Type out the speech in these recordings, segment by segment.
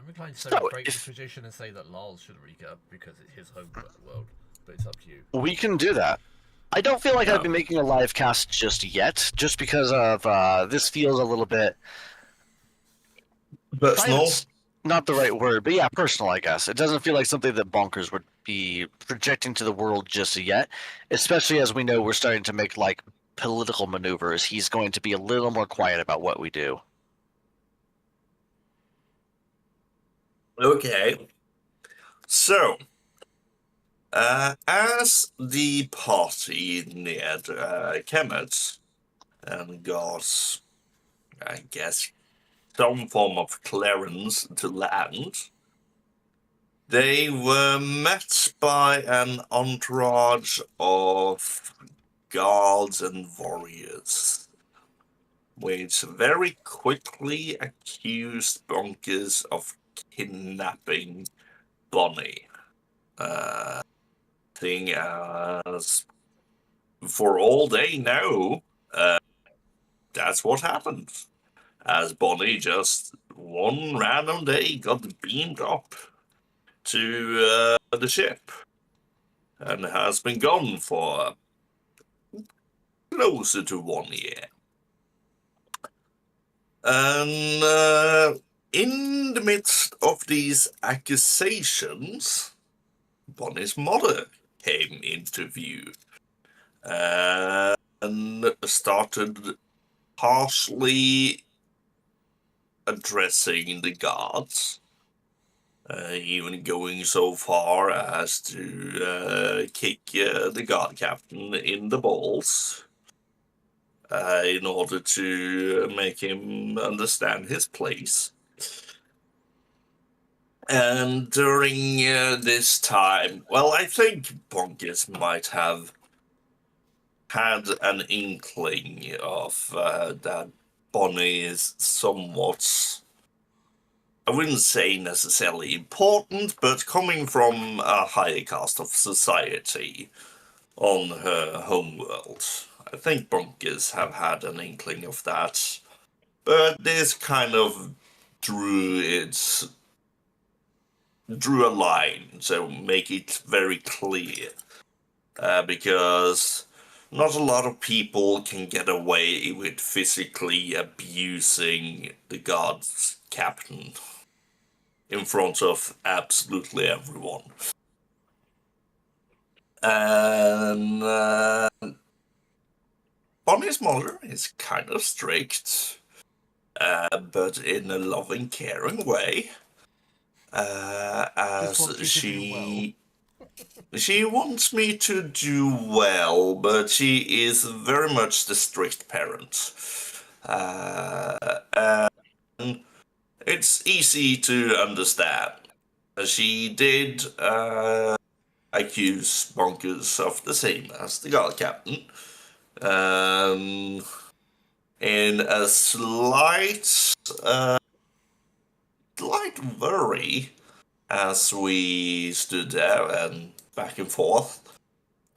I'm inclined to So, break the if tradition and say that Lars should recap because it's his home world, but it's up to you. we can do that. I don't feel like I'd be No. making a live cast just yet, just because of this feels a little bit Personal. not the right word, but yeah, personal, I guess. It doesn't feel like something that Bonkers would be projecting to the world just yet, especially as we know we're starting to make like political maneuvers. He's going to be a little more quiet about what we do. Okay. So, as the party neared Kemet and got, I guess, some form of clearance to land, they were met by an entourage of guards and warriors, which very quickly accused Bonkers of kidnapping Bonnie. Thing as for all they know, that's what happened. As Bonnie just one random day got beamed up to the ship and has been gone for closer to 1 year. And in the midst of these accusations, Bonnie's mother came into view and started harshly addressing the guards, even going so far as to kick the guard captain in the balls in order to make him understand his place. And during this time, well, I think Bonkers might have had an inkling of that Bonnie is somewhat, I wouldn't say necessarily important, but coming from a higher caste of society on her homeworld. I think Bonkers have had an inkling of that, but this kind of drew a line, so make it very clear, because not a lot of people can get away with physically abusing the guard's captain in front of absolutely everyone. And Bonnie's mother is kind of strict, but in a loving, caring way. As she wants me to do well, but she is very much the strict parent. And it's easy to understand. She did accuse Bonkers of the same as the guard captain. In a slight worry as we stood there and back and forth.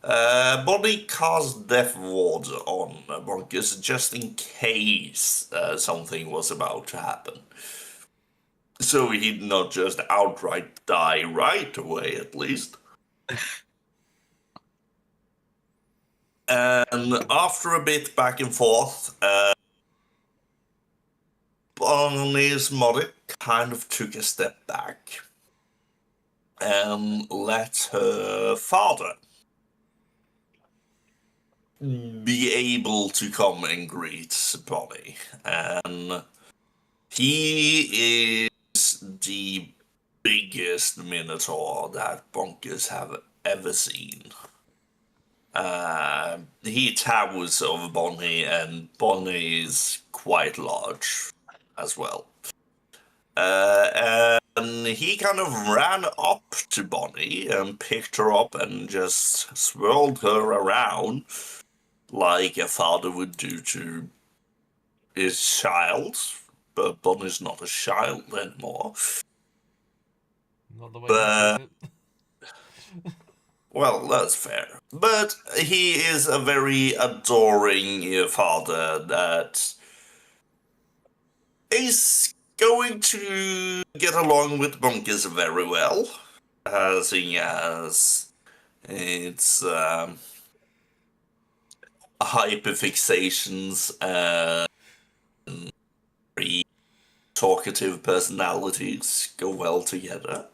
Bonnie cast Death Ward on Bonkers just in case something was about to happen. So he'd not just outright die right away, at least. And after a bit back and forth, Bonnie's mother kind of took a step back and let her father be able to come and greet Bonnie. And he is the biggest minotaur that Bonkers have ever seen. He towers over Bonnie, and Bonnie is quite large as well. And he kind of ran up to Bonnie and picked her up and just swirled her around like a father would do to his child. But Bonnie's not a child anymore. Not the way you put it. Well, that's fair. But he is a very adoring father that is going to get along with Bonkers very well, seeing as it's hyperfixations and very talkative personalities go well together.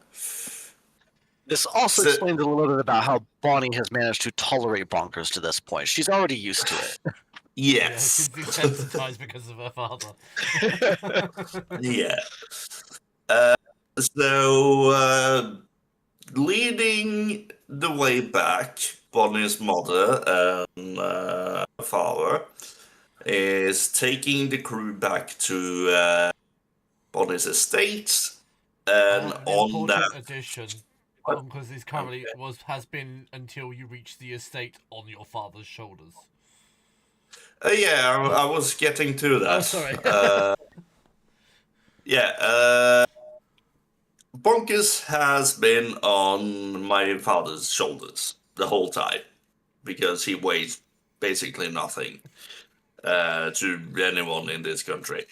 This also So- explains a little bit about how Bonnie has managed to tolerate Bonkers to this point. She's already used to it. Yeah, Yes. she's desensitized because of her father. Yeah. Leading the way back, Bonnie's mother and father is taking the crew back to Bonnie's estate, and An on important that, addition, What? because is currently has been until you reach the estate on your father's shoulders. yeah, I was getting to that. Oh, sorry. Yeah, Bonkers has been on my father's shoulders the whole time because he weighs basically nothing to anyone in this country.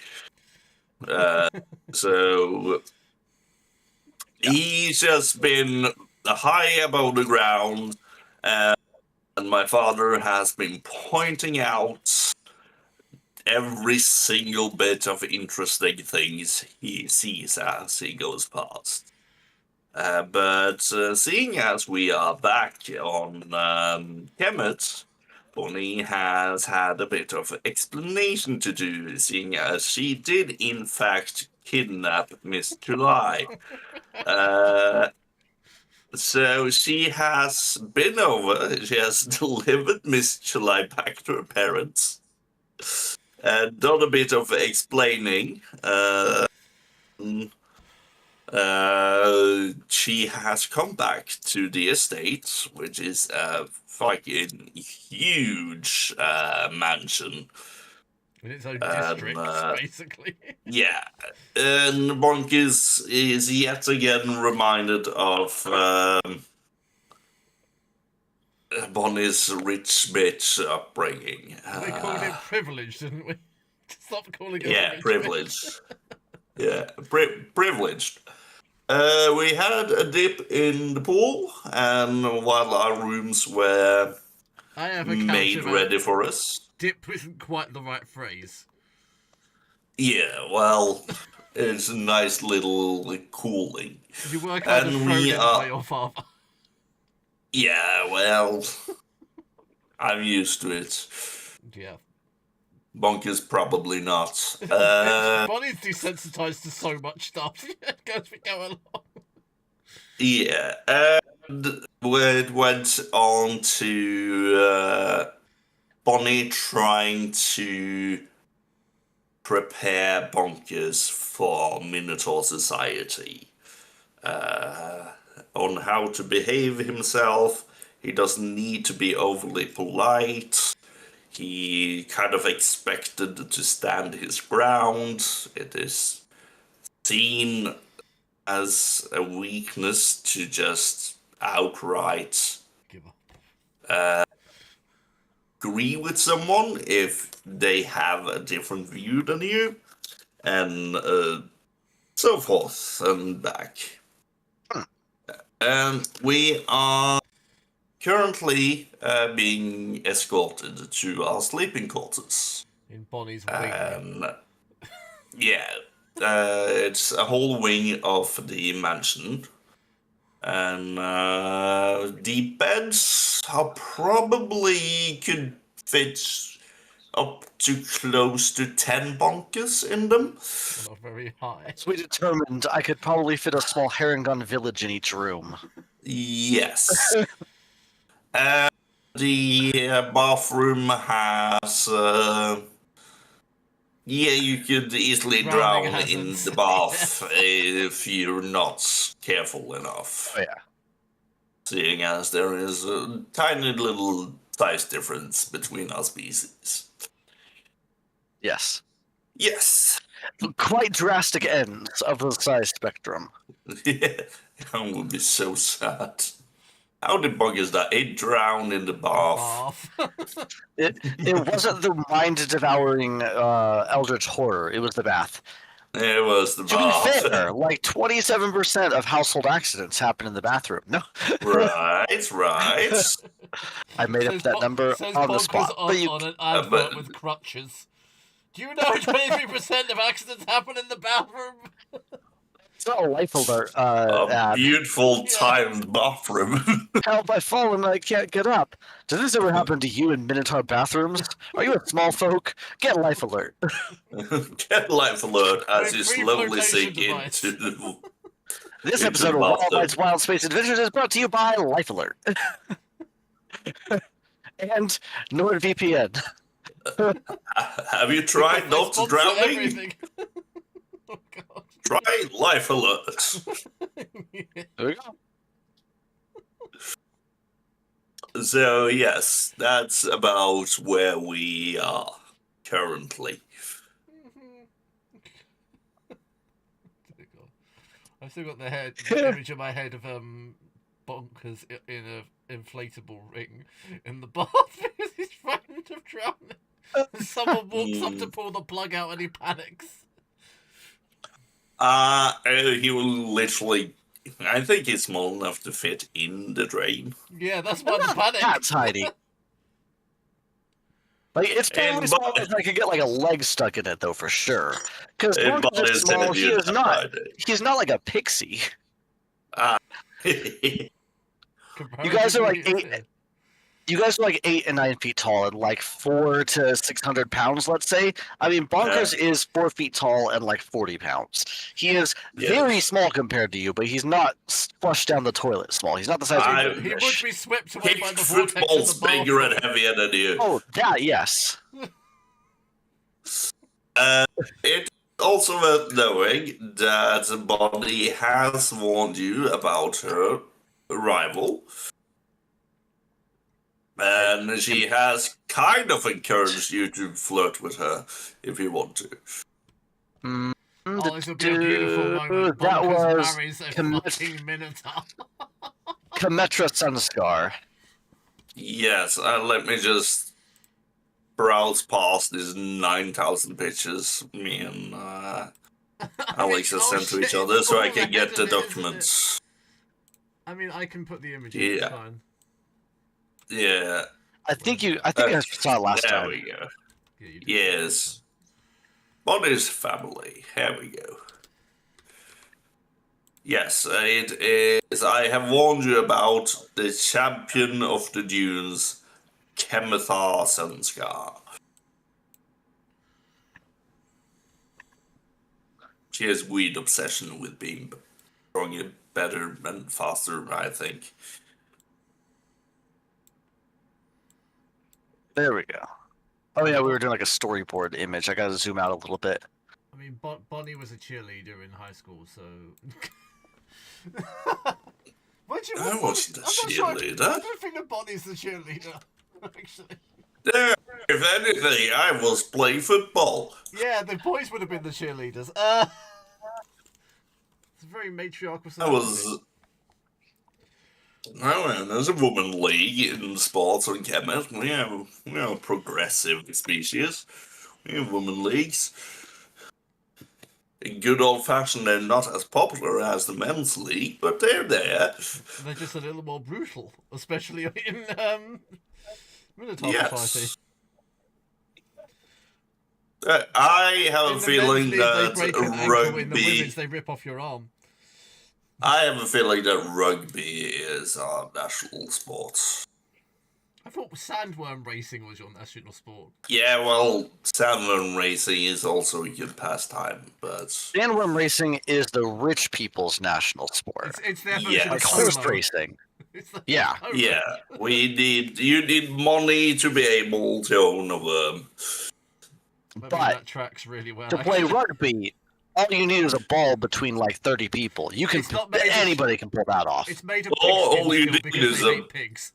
So he's just been high above the ground, and my father has been pointing out every single bit of interesting things he sees as he goes past. But seeing as we are back on Kemet, Bonnie has had a bit of explanation to do, seeing as she did in fact kidnap Miss July. So she has been over, she has delivered Miss July back to her parents, and done a bit of explaining. She has come back to the estate, which is a fucking huge mansion. In its own And, district, basically. Yeah, and Bonk is yet again reminded of Bonnie's rich bitch upbringing. We called it privilege, didn't we? Stop calling it Yeah, rich privileged. Yeah, privileged. We had a dip in the pool, and while our rooms were I have a made counter ready for us. Dip isn't quite the right phrase. Yeah, well, it's a nice little cooling. You were kind of And thrown we in are. by your father. Yeah, well, I'm used to it. Yeah. Bonkers probably not. Bonnie's desensitized to so much stuff as we go along. Yeah, and it went on to Bonnie trying to prepare Bonkers for Minotaur society. On how to behave himself. He doesn't need to be overly polite. He kind of expected to stand his ground. It is seen as a weakness to just outright Give up. agree with someone if they have a different view than you, and so forth and back. And we are currently being escorted to our sleeping quarters. In Bonnie's wing. And yeah, it's a whole wing of the mansion. And the beds are probably could fit up to close to 10 bonkers in them. Not very high. So we determined I could probably fit a small herringon village in each room. Yes. The bathroom has. Yeah, you could easily Drowning drown in hazards. the bath if you're not careful enough. Oh, yeah. Seeing as there is a tiny little size difference between our species. Yes. Yes. Quite drastic ends of the size spectrum. Yeah, that would be so sad. How did buggers that? It drowned in the bath. It wasn't the mind-devouring eldritch horror. It was the bath. It was the To bath. be fair, like 27% of household accidents happen in the bathroom. No, Right. I made up that number says on the bonkers spot. on, But you, on an advert but- with crutches. Do you know 23% of accidents happen in the bathroom? it's not a life alert A ad. beautiful Yeah. timed bathroom. Help, I've fallen and I can't get up. Does this ever happen to you in Minotaur bathrooms? Are you a small folk? Get life alert. Get life alert as With you free slowly flotation sink device. into the. This Into episode of the Wild bathtub. Bites Wild Space Adventures is brought to you by Life Alert. And NordVPN. Have you tried Because they not sponsor drowning? everything. Oh god. Try life alert. There we go. So yes, that's about where we are currently. I've still got the image in my head of bonkers in a inflatable ring in the bath because he's frightened of drowning. Someone walks up to pull the plug out and he panics. He will literally. I think he's small enough to fit in the drain. Yeah, that's why the panic. That's Heidi. Like, it's probably And small but- enough I could get like a leg stuck in it though for sure. Because And Bonkers Bud is small. said He you'd is have not. tried it. He's not like a pixie. You Comparatively, guys are like it's- eight. You guys are like 8 and 9 feet tall and like 400 to 600 pounds, let's say. I mean, Bonkers is 4 feet tall and like 40 pounds. He is very Yes. small compared to you, but he's not flushed down the toilet small. He's not the size I- of a He would fish. be swept away by His the vortex in football's the bigger and bathroom. heavier than you. Oh, that yes. It's also worth knowing that Bonnie has warned you about her arrival. And she has kind of encouraged you to flirt with her if you want to. Mm, Oh, this will be a beautiful moment. that Bonkers was marries a Comet- fucking Minotaur. Cometra Sunscar. Yes, let me just browse past these 9,000 pictures me and Alex have sent to each shit, other it's so I all can get the ahead of it, isn't it? documents. I mean, I can put the image in, Yeah. it's fine. Yeah, I think you saw it last there time. we go. Yeah, you do. Yes. Bonnie's family. Here we go. Yes, it is. I have warned you about the champion of the dunes, Kemethar Senskar. She has weird obsession with being stronger, better, and faster, I think. There we go. Oh yeah, we were doing like a storyboard image. I gotta zoom out a little bit. I mean, Bonnie was a cheerleader in high school, so. What'd you, I what- wasn't a I'm not sure I cheerleader. don't think that Bonnie's the cheerleader, actually. There, if anything, I was playing football. Yeah, the boys would have been the cheerleaders. It's a very matriarchal I was. Oh, there's a woman league in sports on Kemet. We are a progressive species. We have women leagues. In good old fashioned, they're not as popular as the men's league, but they're there. They're just a little more brutal, especially in Minotaur Yes. Society. I have In a the feeling men's league, they break an that ankle. In the rugby. women's, they rip off your arm. I have a feeling that rugby is our national sport. I thought sandworm racing was your national sport. Yeah, well, salmon racing is also a good pastime, but Sandworm racing is the rich people's national sport. It's their version Yeah, of Like polo. horse racing. It's like Yeah. polo. yeah, you need money to be able to own a worm. I mean, But that tracks really well. To play actually. rugby, all you need is a ball between like 30 people. You can It's not made of- anybody can pull that off. It's made of All pigskin you still need because is they a- hate pigs.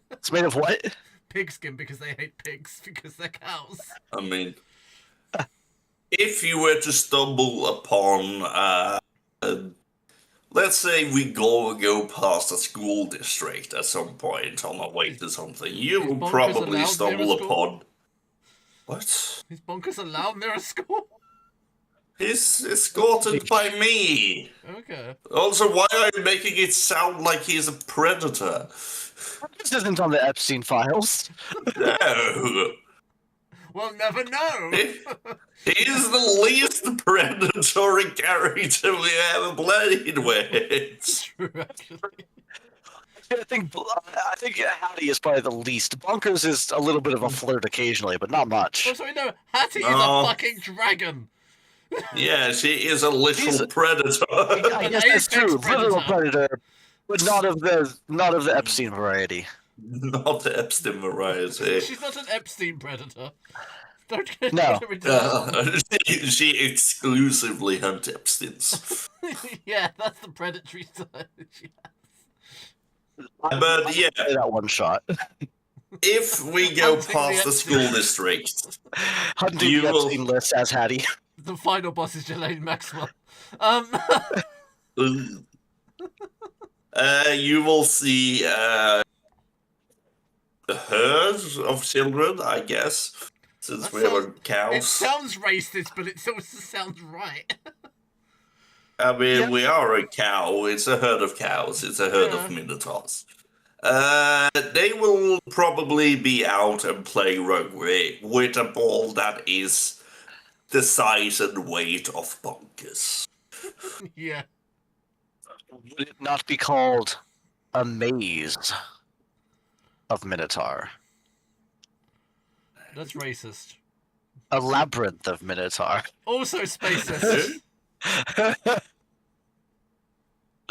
It's made of what? Pigskin because they hate pigs because they're cows. I mean, if you were to stumble upon, let's say we go past a school district at some point on our way to something, you Is will bonkers probably allowed near stumble a school? upon. What? Is bonkers allowed near a school? He's escorted by me. Okay. Also, why are you making it sound like he's a predator? This isn't on the Epstein files. No. We'll never know. He's the least predatory character we ever played with. True, actually. I think Hattie is probably the least. Bonkers is a little bit of a flirt occasionally, but not much. Oh, sorry, no. Hattie is No. a fucking dragon. Yeah, she is a little predator. I An guess that's apex true. Little predator. predator, but not of the Epstein variety. Not the Epstein variety. She's not an Epstein predator. Don't get No. rid of She exclusively hunts Epsteins. Yeah, that's the predatory side. But yeah, Play that one shot. if we go Hunting past the the school Epstein. district, Hunting You the will- Epstein list as Hattie. The final boss is Ghislaine Maxwell. you will see a herd of children, I guess, since That we have sounds- It cows. sounds racist, but it also sounds right. I mean, Yeah. we are a cow. It's a herd of cows. It's a herd of Yeah. minotaurs. They will probably be out and play rugby with a ball that is the size and weight of Bonkers. Yeah. Would it not be called a maze of Minotaur? That's racist. A labyrinth of Minotaur. Also spacist.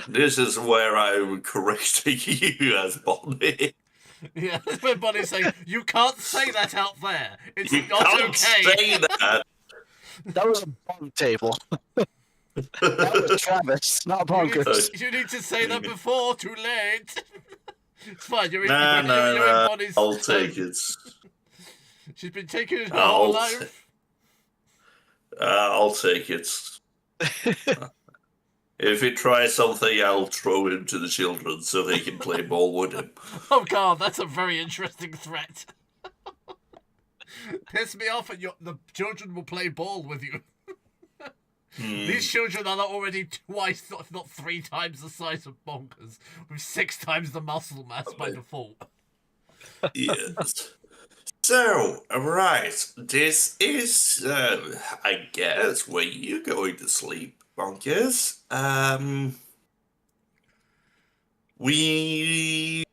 This is where I'm correcting you as Bonnie. Yeah, that's where Bonnie's saying, you can't say that out there. It's You not can't okay. say that. That was a bunk table. That was Travis, not Bonkers. You need to say that before, too late. It's fine, you're in, Nah, you're in Bonnie's... I'll take it. She's been taking it her whole life. I'll take it. If he tries something, I'll throw him to the children so they can play ball with him. Oh god, that's a very interesting threat. Piss me off and the children will play ball with you. These children are already twice, if not 3 times the size of Bonkers, with 6 times the muscle mass by default. Yes. So, right, this is, I guess, where you're going to sleep, Bonkers. We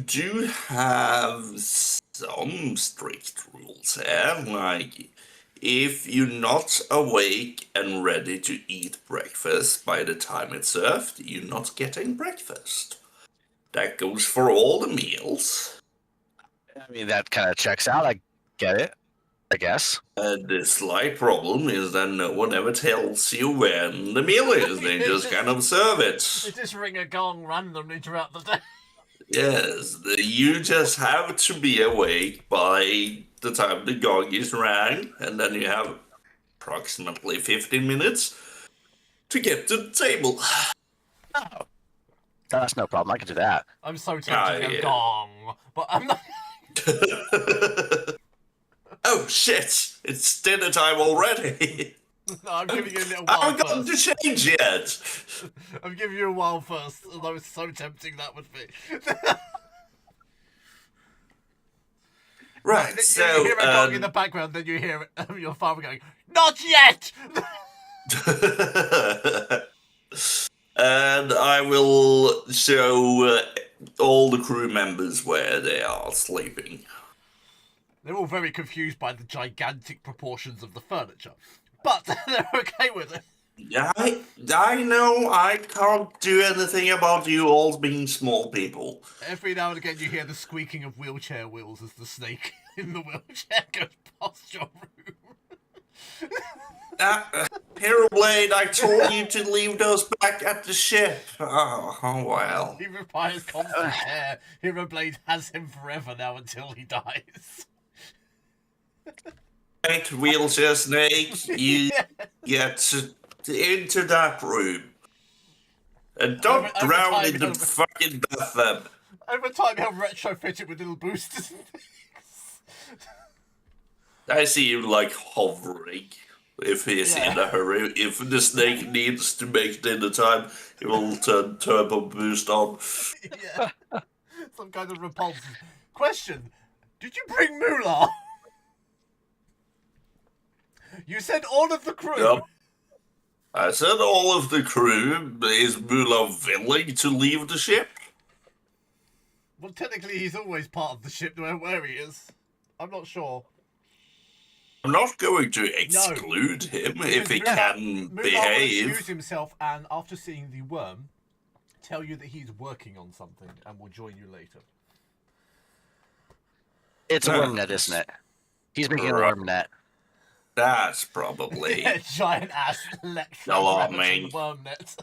do have some strict rules here, like, if you're not awake and ready to eat breakfast by the time it's served, you're not getting breakfast. That goes for all the meals. I mean, that kind of checks out. I get it, I guess. The slight problem is that no one ever tells you when the meal is. They just kind of serve it. They just ring a gong randomly throughout the day. Yes, you just have to be awake by the time the gong is rang, and then you have approximately 15 minutes to get to the table. Oh, that's no problem. I can do that. I'm so tempted to go yeah. gong, but I'm not... Oh shit! It's dinner time already. No, I'm giving you a little I while haven't gotten to first. change yet. I'm giving you a while first, although it's so tempting that would be. Right, You so hear a gong in the background, then you hear your father going, "Not yet!" and I will show all the crew members where they are sleeping. They're all very confused by the gigantic proportions of the furniture, but they're okay with it. I know I can't do anything about you all being small people. Every now and again, you hear the squeaking of wheelchair wheels as the snake in the wheelchair goes past your room. Heroblade, I told you to leave those back at the ship. Oh well. He requires constant care. Heroblade has him forever now until he dies. Right, wheelchair snake, you get into that room. And don't Over drown time, in the he'll- fucking bathtub. Over time, he'll retrofit it with little boosters and things. I see you like hovering if he's in a hurry. If the snake needs to make dinner time, he will turn turbo boost on. Yeah. Some kind of repulsive. Question: did you bring Moolah? You said all of the crew. Yep. I said all of the crew. Is Moolah willing to leave the ship? Well, technically, he's always part of the ship, no matter where he is. I'm not sure. I'm not going to exclude him if he can Moolah behave. will excuse himself, and after seeing the worm, tell you that he's working on something and will join you later. It's a worm net, isn't it? He's making a worm net. That's probably Yeah, giant ass alarming. worm net.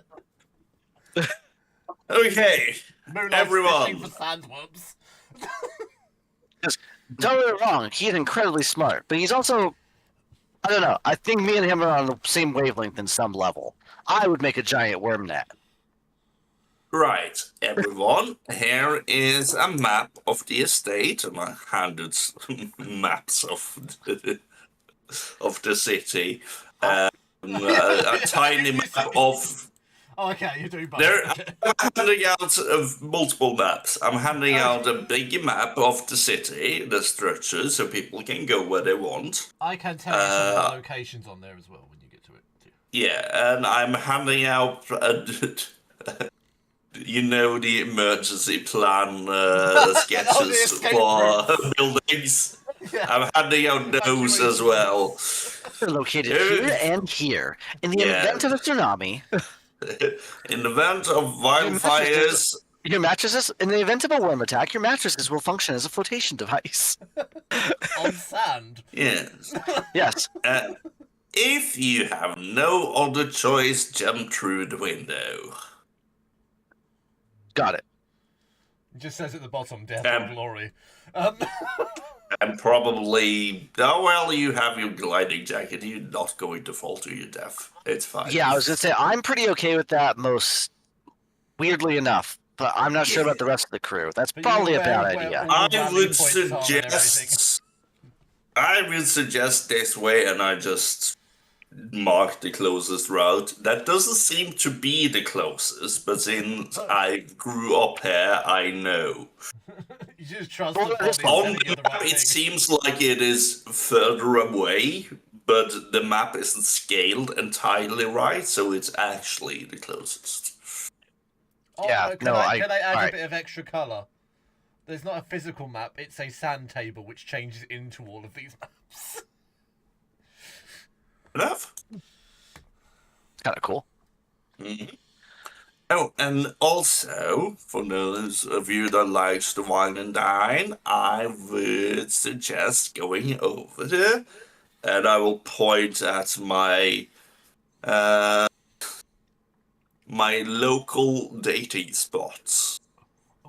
Okay, Moolah's everyone. fishing for sandworms. Don't get me wrong, he's incredibly smart, but he's also, I don't know, I think me and him are on the same wavelength in some level. I would make a giant worm net. Right, everyone. Here is a map of the estate, and I handed maps of the city. A tiny map of. Oh, okay, you're doing both. There, Okay. I'm handing out of multiple maps. I'm handing out a big map of the city, the structure, so people can go where they want. I can tell you some of the locations on there as well when you get to it, too. Yeah, and I'm handing out. You know, the emergency plan sketches for buildings. Yeah. I'm handing out those as well. They're located here and here. In the event of a tsunami. In the event of wildfires. Your mattresses, in the event of a worm attack, your mattresses will function as a flotation device. On sand. Yes. Yes. If you have no other choice, jump through the window. Got it. It just says at the bottom, death or glory. And probably, oh well, you have your gliding jacket. You're not going to fall to your death. It's fine. Yeah, I was going to say, I'm pretty okay with that weirdly enough. But I'm not sure about the rest of the crew. That's probably a bad idea. I would suggest this way, and I just mark the closest route. That doesn't seem to be the closest, but since I grew up here, I know. You just trust the On the map, it seems like it is further away, but the map isn't scaled entirely right, so it's actually the closest. Oh, yeah, can I add a bit of extra colour? There's not a physical map, it's a sand table which changes into all of these maps. Enough? Kind of cool. Mm-hmm. Oh, and also, for those of you that likes to wine and dine, I would suggest going over there, and I will point at my my local dating spots.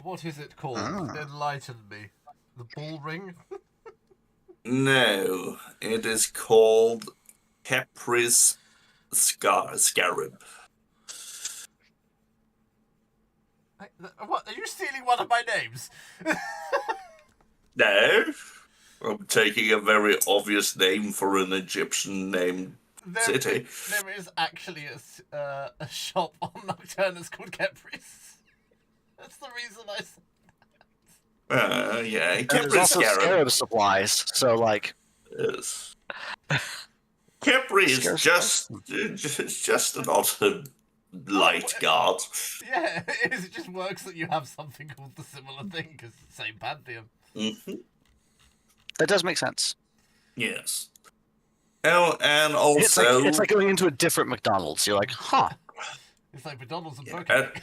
What is it called? Enlighten me. The ball ring? No, it is called Caprice Scarab. What? Are you stealing one of my names? No, I'm taking a very obvious name for an Egyptian named city. There is actually a shop on Nocturnus called Caprice. That's the reason I said yeah, There's also Scarab supplies, so like. Yes. Capri is just not a light guard. Yeah, it just works that you have something called the similar thing, because it's the same pantheon. Mm-hmm. That does make sense. Yes. Oh, and also... It's like going into a different McDonald's. You're like, huh. It's like McDonald's and Burger King.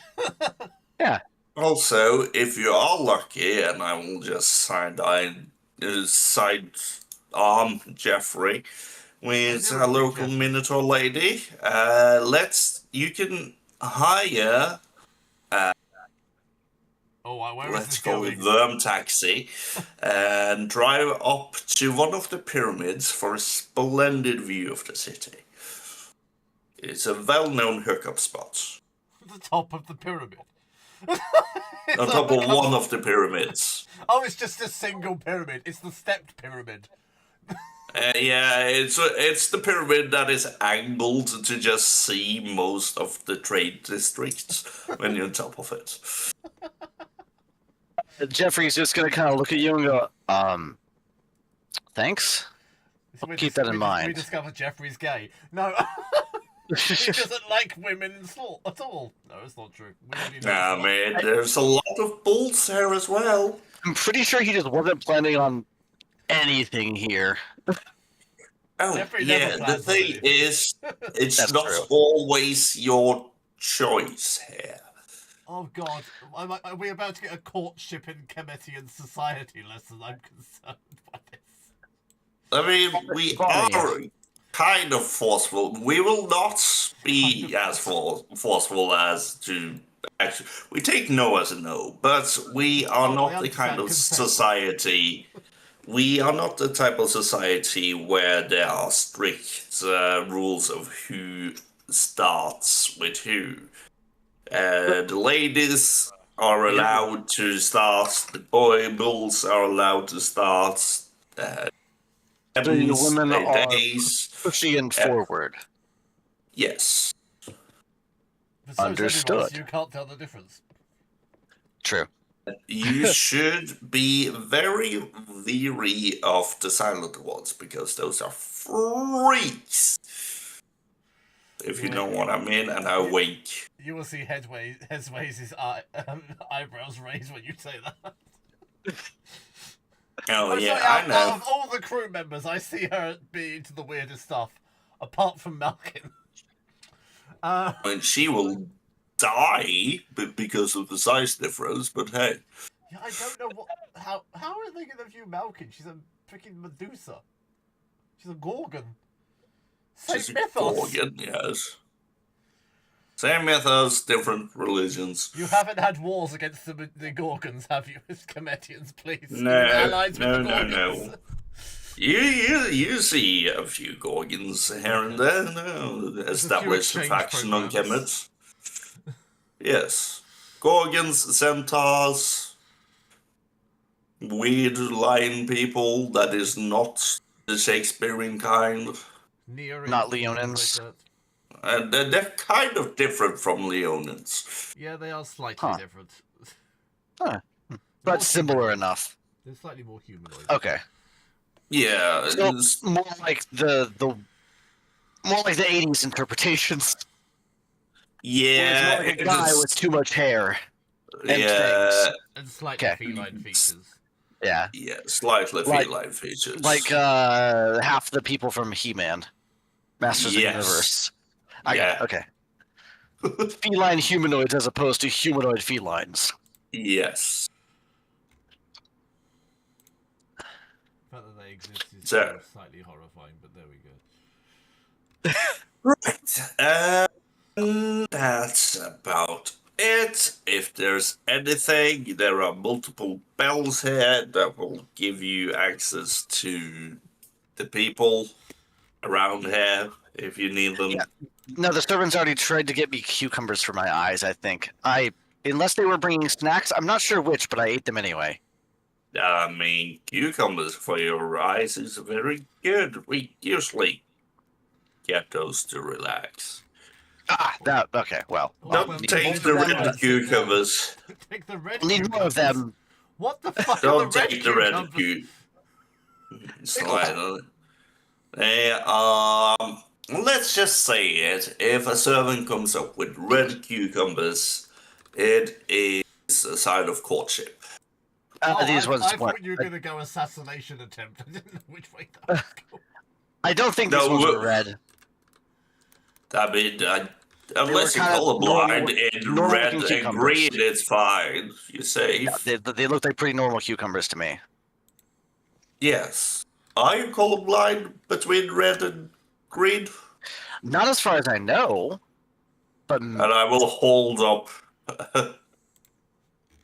Yeah. Also, if you are lucky, and I will just sidearm Jeffrey with a local Minotaur lady, you can hire let's call it Worm Taxi, and drive up to one of the pyramids for a splendid view of the city. It's a well-known hookup spot. The top of the pyramid. On top of one of the pyramids. Oh, it's just a single pyramid. It's the stepped pyramid. Yeah, it's the pyramid that is angled to just see most of the trade districts when you're on top of it. Jeffrey's just gonna kind of look at you and go, thanks. We Keep that in we mind. discovered Jeffrey's gay. No, he doesn't like women at all. No, it's not true. We already know I it's not. mean, there's a lot of bulls here as well. I'm pretty sure he just wasn't planning on anything here. Oh, Jeffrey never yeah, the plans on thing anything. is, it's That's not true. always your choice here. Oh God, are we about to get a courtship in Kemetian society lesson? I'm concerned by this. I mean, we are kind of forceful. We will not be as forceful as to actually. We take no as a no, but we are not the kind of society. We are not the type of society where there are strict rules of who starts with who. The ladies are allowed to start. The bulls are allowed to start. The women are days. pushy and forward. Yes. But so Understood. Else, you can't tell the difference. True. You should be very leery of the silent ones because those are freaks. If you know what I mean, and I wink. You will see Headways' eyebrows raise when you say that. Oh, I'm yeah, sorry, I know. Out of all the crew members, I see her be into the weirdest stuff, apart from Malkin. And she will die because of the size difference, but hey. Yeah, I don't know how are they going to view Malkin? She's a freaking Medusa. She's a Gorgon. She's Same a mythos. Gorgon, yes. Same mythos, different religions. You haven't had wars against the Gorgons, have you, as Kemetians, please? No. You see a few Gorgons here and there. No, establish a faction on Kemet. Yes. Gorgons, centaurs, weird lion people that is not the Shakespearean kind. Not Leonins. And they're kind of different from Leonins. Yeah, they are slightly different. But similar enough. They're slightly more humanoid. Okay. Yeah, so more like the 80s interpretations. Yeah, it's more like a guy with too much hair. And slightly feline features. Yeah. Yeah, slightly feline features. Like half the people from He-Man, Masters of the Universe. Okay. Feline humanoids as opposed to humanoid felines. Yes. The fact that they exist is slightly horrifying, but there we go. Right. That's about it. If there's anything, there are multiple bells here that will give you access to the people around here if you need them. Yeah. No, the servants already tried to get me cucumbers for my eyes, I think. Unless they were bringing snacks, I'm not sure which, but I ate them anyway. I mean, cucumbers for your eyes is very good. We usually get those to relax. Okay, well. Don't take the red cucumbers. Take the red Need more of them. What the fuck Don't are the red take the red cucumbers. Let's just say it. If a servant comes up with red cucumbers, it is a sign of courtship. These ones I thought you were going to go assassination attempt. I didn't know which way that was going. I don't think these ones are red. I mean, unless you're colorblind in red and green, it's fine. You're safe. Yeah, they look like pretty normal cucumbers to me. Yes. Are you colorblind between red and green? Not as far as I know. But and I will hold up.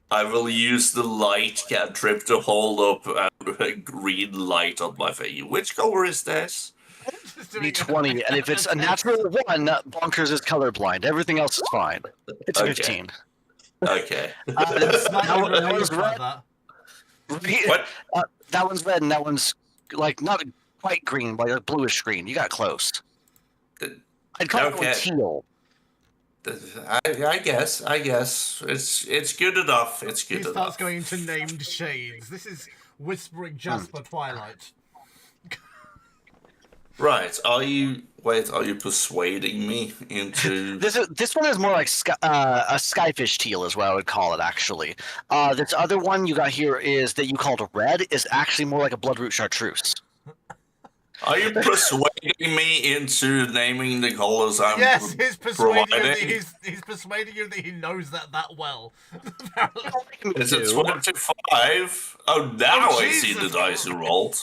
I will use the light cantrip to hold up a green light on my face. Which color is this? D20, and if it's a natural 1, Bonkers is colorblind. Everything else is fine. It's 15. Okay. That one's red. What? That one's red, and that one's like not bright green, like a bluish green. You got close. I'd call it more Okay. teal. I guess it's good enough. It's good He enough. starts going into named shades. This is Whispering Jasper Twilight. Right? Are you persuading me into? This one is more like a skyfish teal is what I would call it actually. This other one you got here is that you called red is actually more like a bloodroot chartreuse. Are you persuading me into naming the colors I'm Yes, he's persuading you that providing? he's persuading you that he knows that well. Is it 25? Oh, now Oh, I see the Jesus. dice you rolled.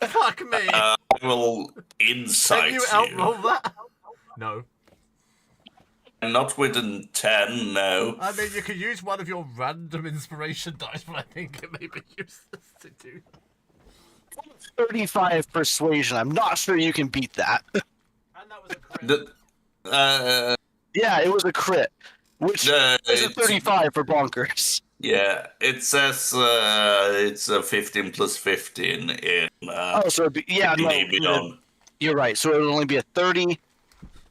Fuck me. I will insight Can you outroll that? No. Not with a 10, no. I mean, you could use one of your random inspiration dice, but I think it may be useless to do. 35 persuasion. I'm not sure you can beat that. And that was a crit. Yeah, it was a crit, which is a 35 for bonkers. Yeah, it says it's a 15 plus 15 in. So it'd be, yeah, no, you're right. So it would only be a 30.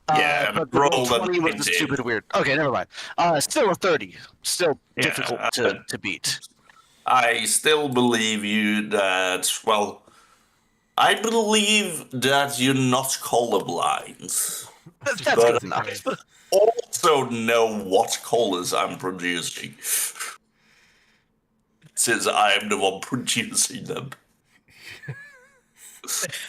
Yeah, but the roll 20 was the stupid weird. Okay, never mind. Still a 30. Still difficult to beat. I still believe you that. Well, I believe that you're not colorblind. That's good enough. Also know what colors I'm producing. Since I am the one producing them.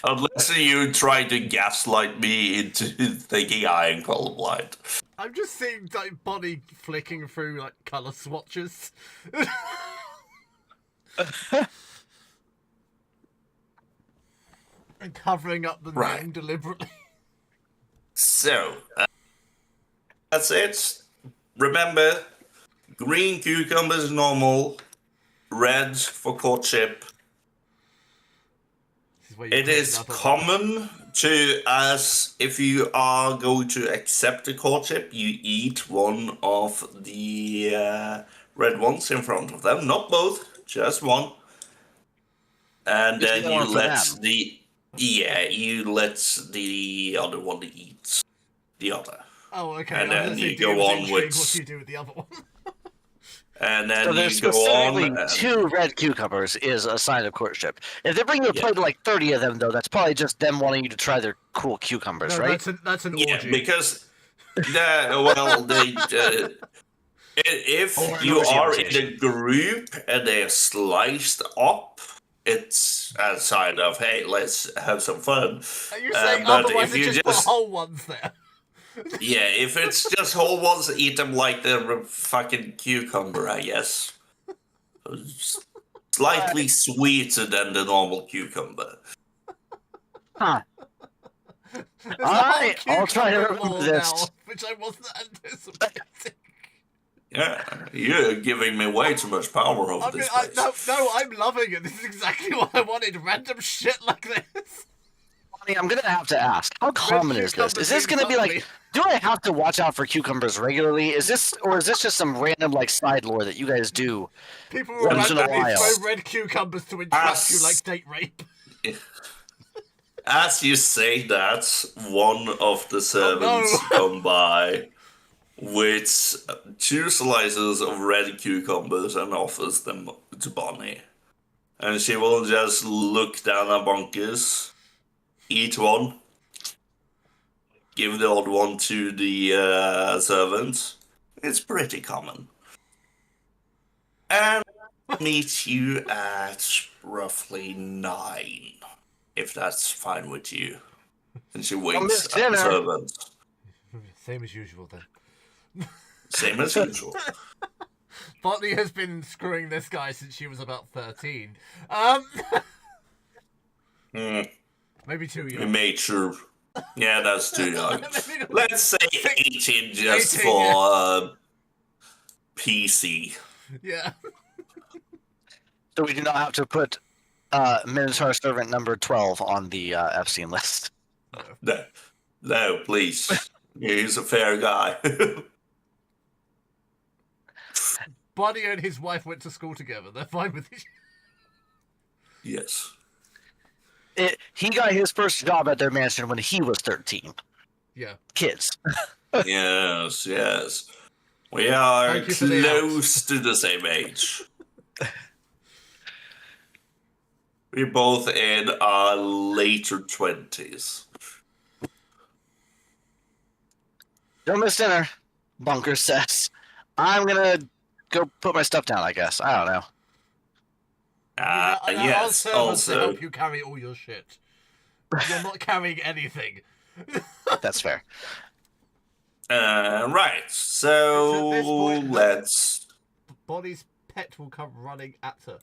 Unless you try to gaslight me into thinking I am colorblind. I'm just seeing like Bonnie flicking through like color swatches. And covering up the name deliberately. So, that's it. Remember, green cucumber is normal, red for courtship. It is common to, as if you are going to accept a courtship, you eat one of the red ones in front of them. Not both, just one. And then you let you let the other one eat the other. Oh, okay. And then you go on with what you do with the other one. And then so there's you go specifically on. 2 red cucumbers is a sign of courtship. If they bring you a plate of like 30 of them, though, that's probably just them wanting you to try their cool cucumbers, right? That's an orgy. Yeah, because if you are in a group and they're sliced up, it's a sign of, hey, let's have some fun. Are you saying otherwise if you just put whole ones there? Yeah, if it's just whole ones, eat them like the fucking cucumber, I guess. Slightly sweeter than the normal cucumber. Huh. Alright, I'll try to remember this. Now, which I wasn't anticipating. Yeah, you're giving me way too much power over this place. No, I'm loving it. This is exactly what I wanted. Random shit like this. I'm gonna have to ask, how common is this? Is this gonna be like, do I have to watch out for cucumbers regularly? Is this just some random like side lore that you guys do? People will randomly throw red cucumbers to entrap you like date rape. As you say that, one of the servants come by with 2 slices of red cucumbers and offers them to Bonnie. And she will just look down at Bonkers, eat one, give the odd one to the servant. It's pretty common. And meet you at roughly 9, if that's fine with you. And she winks at the servant. Same as usual then. Same as usual. Bonnie has been screwing this guy since she was about 13. Maybe too young. We made sure. Yeah, that's too young. Let's say 18 just 18, for PC. Yeah. So we do not have to put Minotaur servant number 12 on the FC list. No, please. He's a fair guy. Bonnie and his wife went to school together. They're fine with each other. Yes. He got his first job at their mansion when he was 13. Yeah. Kids. Yes, yes. We are Thank you for the close to the same age. We're both in our later 20s. Don't miss dinner, Bunker says. I'm gonna go put my stuff down, I guess. I don't know. Our Yes, servants to also. help you carry all your shit. You're not carrying anything. That's fair. Right, It's at this so point that- let's... Bonnie's pet will come running at her.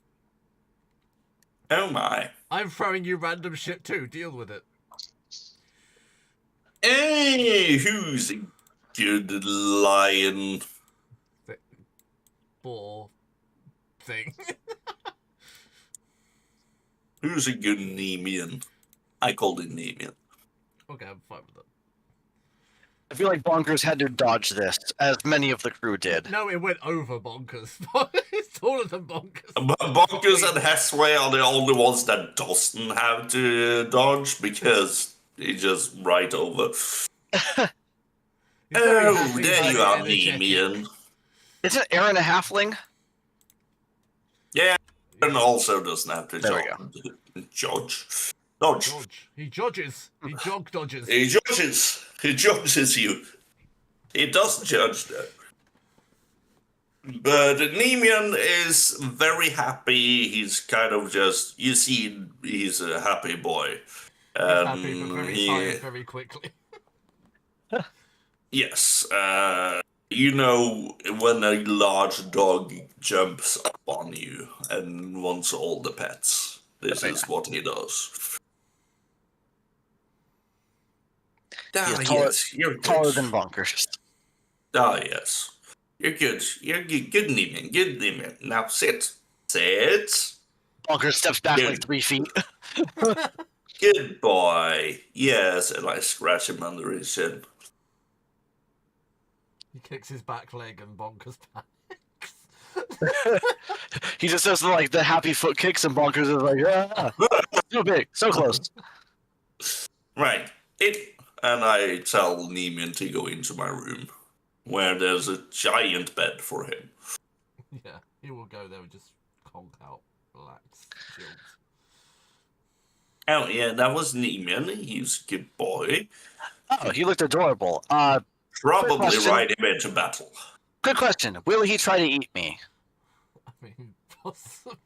Oh my. I'm throwing you random shit too. Deal with it. Hey, who's a good lion? Boar thing. Who's a good Nemean? I called it Nemean. Okay, I'm fine with it. I feel like Bonkers had to dodge this, as many of the crew did. No, it went over Bonkers. It's taller than Bonkers. Bonkers and Hesway are the only ones that doesn't have to dodge because he's just right over. He's very Oh, happy, there very you are, energetic. Nemean. Isn't Aaron a halfling? Yeah, and also doesn't have to There we judge. Dodge. He judges. He dodges. He judges. He judges you. He doesn't judge though. But Nemean is very happy. He's kind of just, you see, he's a happy boy. He's happy, but very tired very quickly. Yes. You know, when a large dog jumps up on you and wants all the pets, this is what he does. He's Yes, you're taller good. than Bonkers. Yes. You're good. You're good. Good Nemean. Good Nemean. Now sit. Sit. Bonkers steps back Good. like 3 feet. Good boy. Yes, and I scratch him under his chin. He kicks his back leg and Bonkers panics. He just does like the happy foot kicks, and Bonkers is like, ah, so big, so close. Right. And I tell Nemean to go into my room, where there's a giant bed for him. Yeah, he will go there and just conk out, relax, chills. Oh yeah, that was Nemean. He's a good boy. Oh, he looked adorable. Probably question. ride him into battle. Good question. Will he try to eat me? I mean, possibly.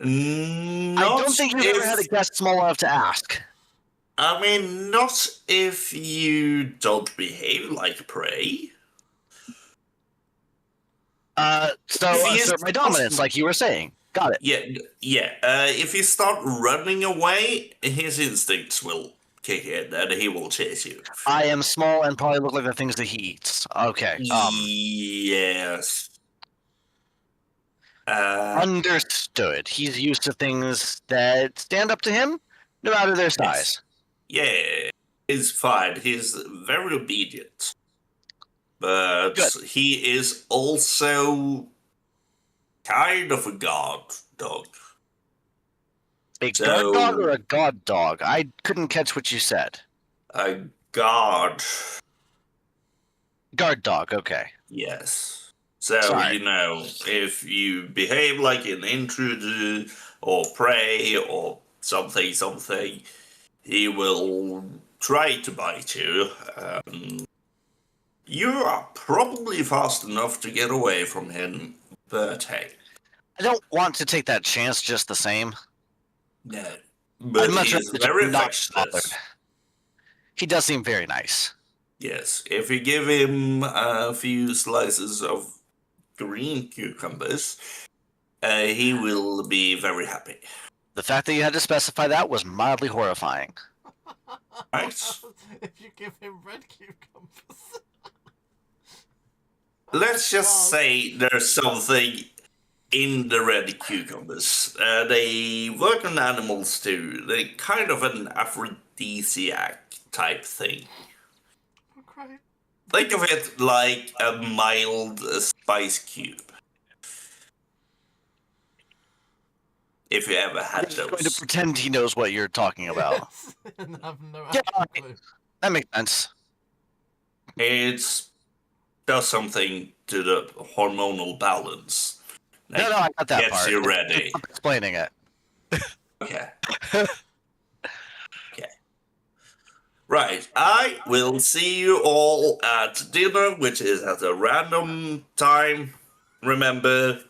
I don't think you've ever had a guest small enough to ask. I mean, not if you don't behave like prey. So assert my dominance, like you were saying. Got it. Yeah. If you start running away, his instincts will kick in, and he will chase you. I am small and probably look like the things that he eats. Okay. Yes. Understood. He's used to things that stand up to him, no matter their size. Yeah, he's fine. He's very obedient. But Good. he is also kind of a guard dog. A guard dog or a god dog? I couldn't catch what you said. A guard. Guard dog, okay. Yes. So, Sorry. you know, if you behave like an intruder or prey or something, he will try to bite you. You are probably fast enough to get away from him, but hey. I don't want to take that chance just the same. No. But he's very affectionate. He does seem very nice. Yes, if you give him a few slices of green cucumbers, he will be very happy. The fact that you had to specify that was mildly horrifying. Right? If you give him red cucumbers. Let's just say there's something in the red cucumbers. They work on animals too. They're kind of an aphrodisiac type thing. Okay. Think of it like a mild spice cube. If you ever had He's going to those. pretend he knows what you're talking about. Yes, and have no Yeah, actual clue. That makes sense. It's does something to the hormonal balance. No, I got that gets part. you Just ready. stop explaining it. Okay. Okay. Right. I will see you all at dinner, which is at a random time. Remember,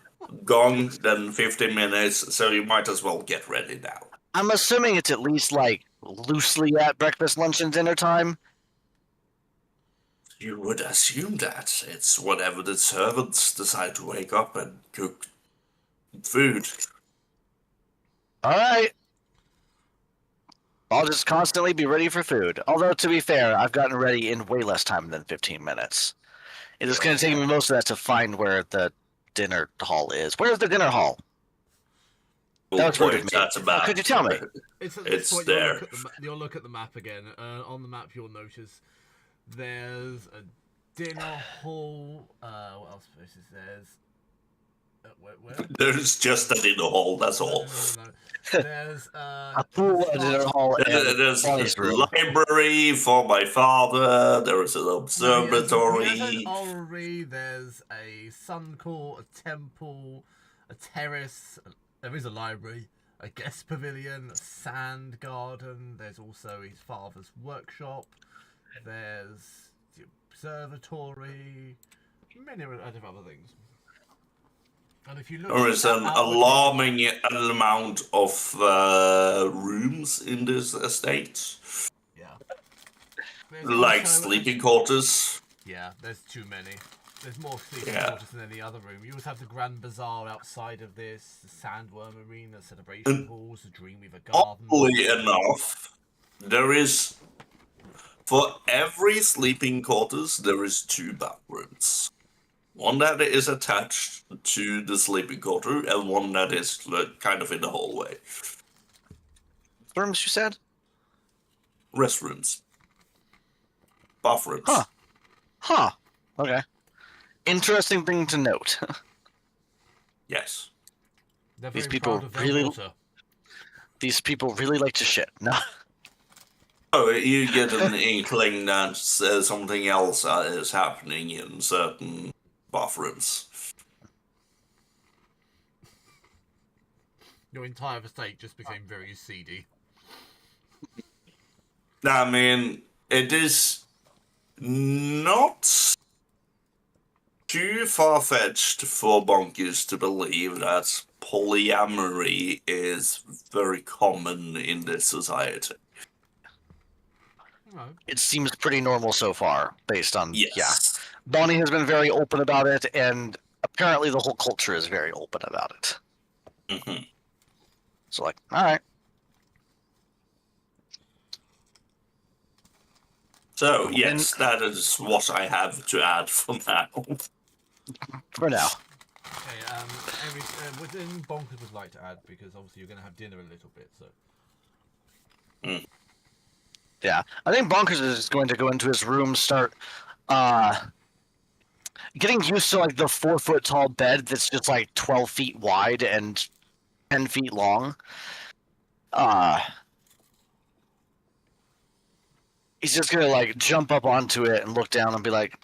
gong, then 15 minutes, so you might as well get ready now. I'm assuming it's at least like loosely at breakfast, lunch, and dinner time. You would assume that. It's whatever the servants decide to wake up and cook food. All right. I'll just constantly be ready for food. Although, to be fair, I've gotten ready in way less time than 15 minutes. It is going to take me most of that to find where the dinner hall is. Where's the dinner hall? That was rude of me. That's about. Could you tell me? It's at It's this point there. You'll look at the map again. On the map, you'll notice there's a dinner hall. What else is there's? Where? There's just a dinner hall, that's all. No. There's A pool, a dinner hall, and There's Bonnie's a room. library for my father. There is an observatory. There's an orrery. There's a sun court, a temple, a terrace. There is a library, a guest pavilion, a sand garden. There's also his father's workshop. There's the observatory. Many other things. And if you look, There is an alarming amount of rooms in this estate. Yeah. There's Like also- sleeping quarters. Yeah, there's too many. There's more sleeping Yeah. quarters than any other room. You also have the Grand Bazaar outside of this, the Sandworm Arena, celebration halls, the Dreamweaver Garden. Oddly enough, there is, for every sleeping quarters, there is 2 bathrooms. One that is attached to the sleeping quarter, and one that is kind of in the hallway. Rooms, you said? Restrooms. Bathrooms. Huh. Okay. Interesting thing to note. Yes. They're These very people proud of their really- water. These people really like to shit. No. Oh, you get an inkling that something else is happening in certain bathrooms. Your entire estate just became very seedy. I mean, it is not too far-fetched for bonkers to believe that polyamory is very common in this society. No. It seems pretty normal so far, based on Yes. yeah. Bonnie has been very open about it, and apparently the whole culture is very open about it. Mm-hmm. So, like, all right. So, yes, that is what I have to add for now. For now. Okay, within Bonkers would like to add, because obviously you're going to have dinner a little bit, so... Yeah, I think Bonkers is going to go into his room, start getting used to like the 4-foot tall bed that's just like 12 feet wide and 10 feet long. He's just gonna like jump up onto it and look down and be like,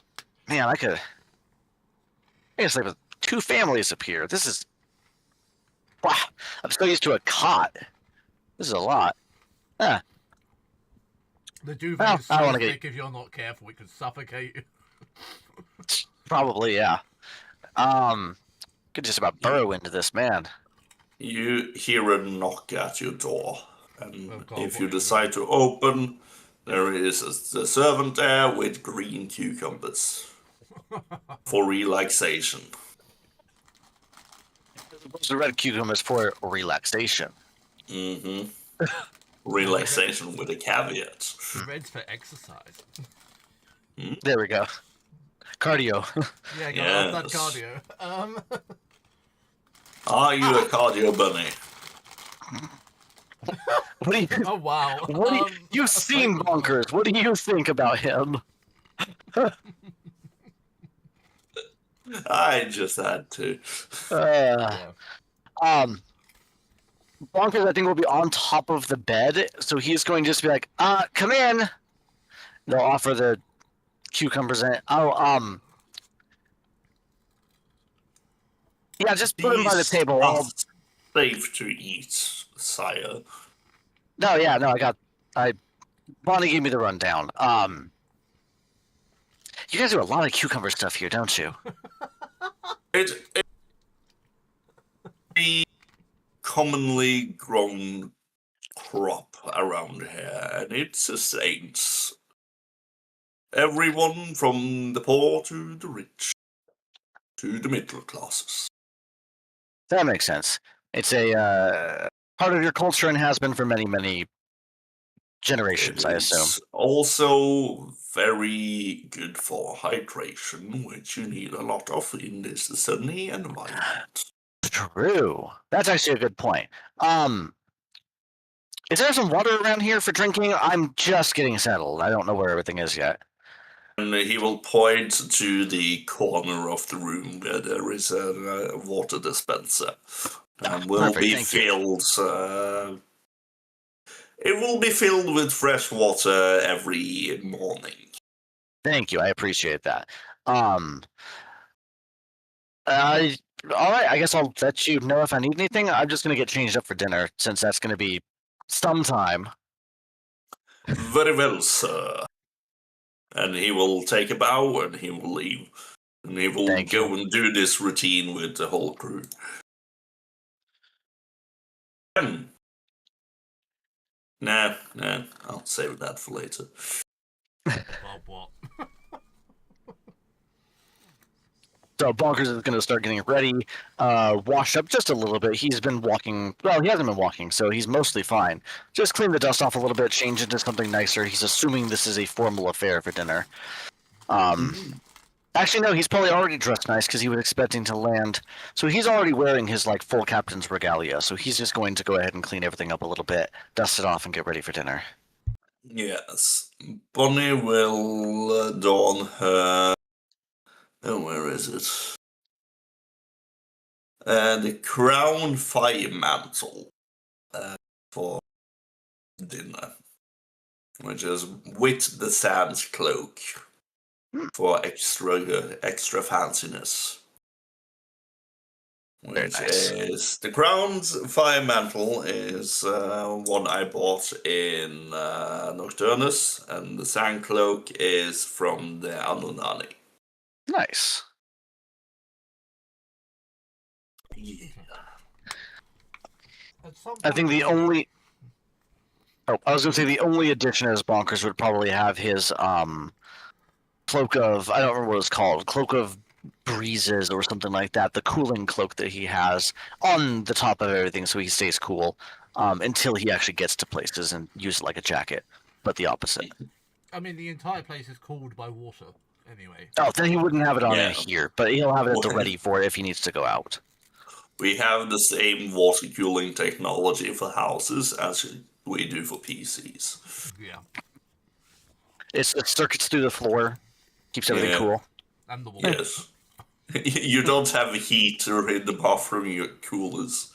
"Man, I could sleep with 2 families up here. This is wow. I'm so used to a cot. This is a lot." Yeah. The duvet Well, is I so don't wanna thick, if you're not careful, it could suffocate you. Probably, yeah. Could just about burrow into this, man. You hear a knock at your door, and Oh, God, if you what is decide to open, there is a servant there with green cucumbers for relaxation. The red cucumbers for relaxation. Mm-hmm. Relaxation with a caveat. The red's for exercise. There we go. Cardio. Yeah, got off that Yes. cardio. Are you a cardio bunny? What do you? Oh, wow. What do you? You've a seen statement. Bonkers. What do you think about him? I just had to. Uh, Yeah. Bonkers, I think, will be on top of the bed, so he's going to just be like, come in. They'll offer the cucumbers in. Yeah, just put him by the These table. are safe to eat, sire. No, Bonnie gave me the rundown. You guys do a lot of cucumber stuff here, don't you? It's a commonly grown crop around here, and it sustains everyone from the poor to the rich to the middle classes. That makes sense. It's a part of your culture and has been for many, many generations, I assume. It's also very good for hydration, which you need a lot of in this sunny environment. True. That's actually a good point. Is there some water around here for drinking? I'm just getting settled. I don't know where everything is yet. And he will point to the corner of the room where there is a water dispenser. And will Perfect, be thank you. filled. It will be filled with fresh water every morning. Thank you. I appreciate that. All right. I guess I'll let you know if I need anything. I'm just gonna get changed up for dinner since that's gonna be some time. Very well, sir. And he will take a bow and he will leave. And he will Thank go you. and do this routine with the whole crew. Nah, I'll save that for later. Bob, what? So Bonkers is going to start getting ready, wash up just a little bit. He's been walking. Well, he hasn't been walking, so he's mostly fine. Just clean the dust off a little bit, change into something nicer. He's assuming this is a formal affair for dinner. Actually, no, he's probably already dressed nice because he was expecting to land. So he's already wearing his like full captain's regalia. So he's just going to go ahead and clean everything up a little bit, dust it off, and get ready for dinner. Yes. Bonnie will don her. Oh, where is it? The crown fire mantle for dinner, which is with the Sans cloak for extra fanciness. Very Which nice. is the crown's fire mantle is one I bought in Nocturnus, and the Sand cloak is from the Anunani. Nice. Yeah. At some I think point, the only. Oh, I was going to say the only addition as Bonkers would probably have his cloak of, I don't remember what it's called, cloak of breezes or something like that, the cooling cloak that he has on the top of everything so he stays cool until he actually gets to places and use it like a jacket, but the opposite. I mean, the entire place is cooled by water, anyway. Oh, then he wouldn't have it on in Yeah. here, but he'll have it at the ready for it if he needs to go out. We have the same water cooling technology for houses as we do for PCs. Yeah. It circuits through the floor, keeps everything cool. And the wall. Yes. You don't have a heater in the bathroom, your coolers.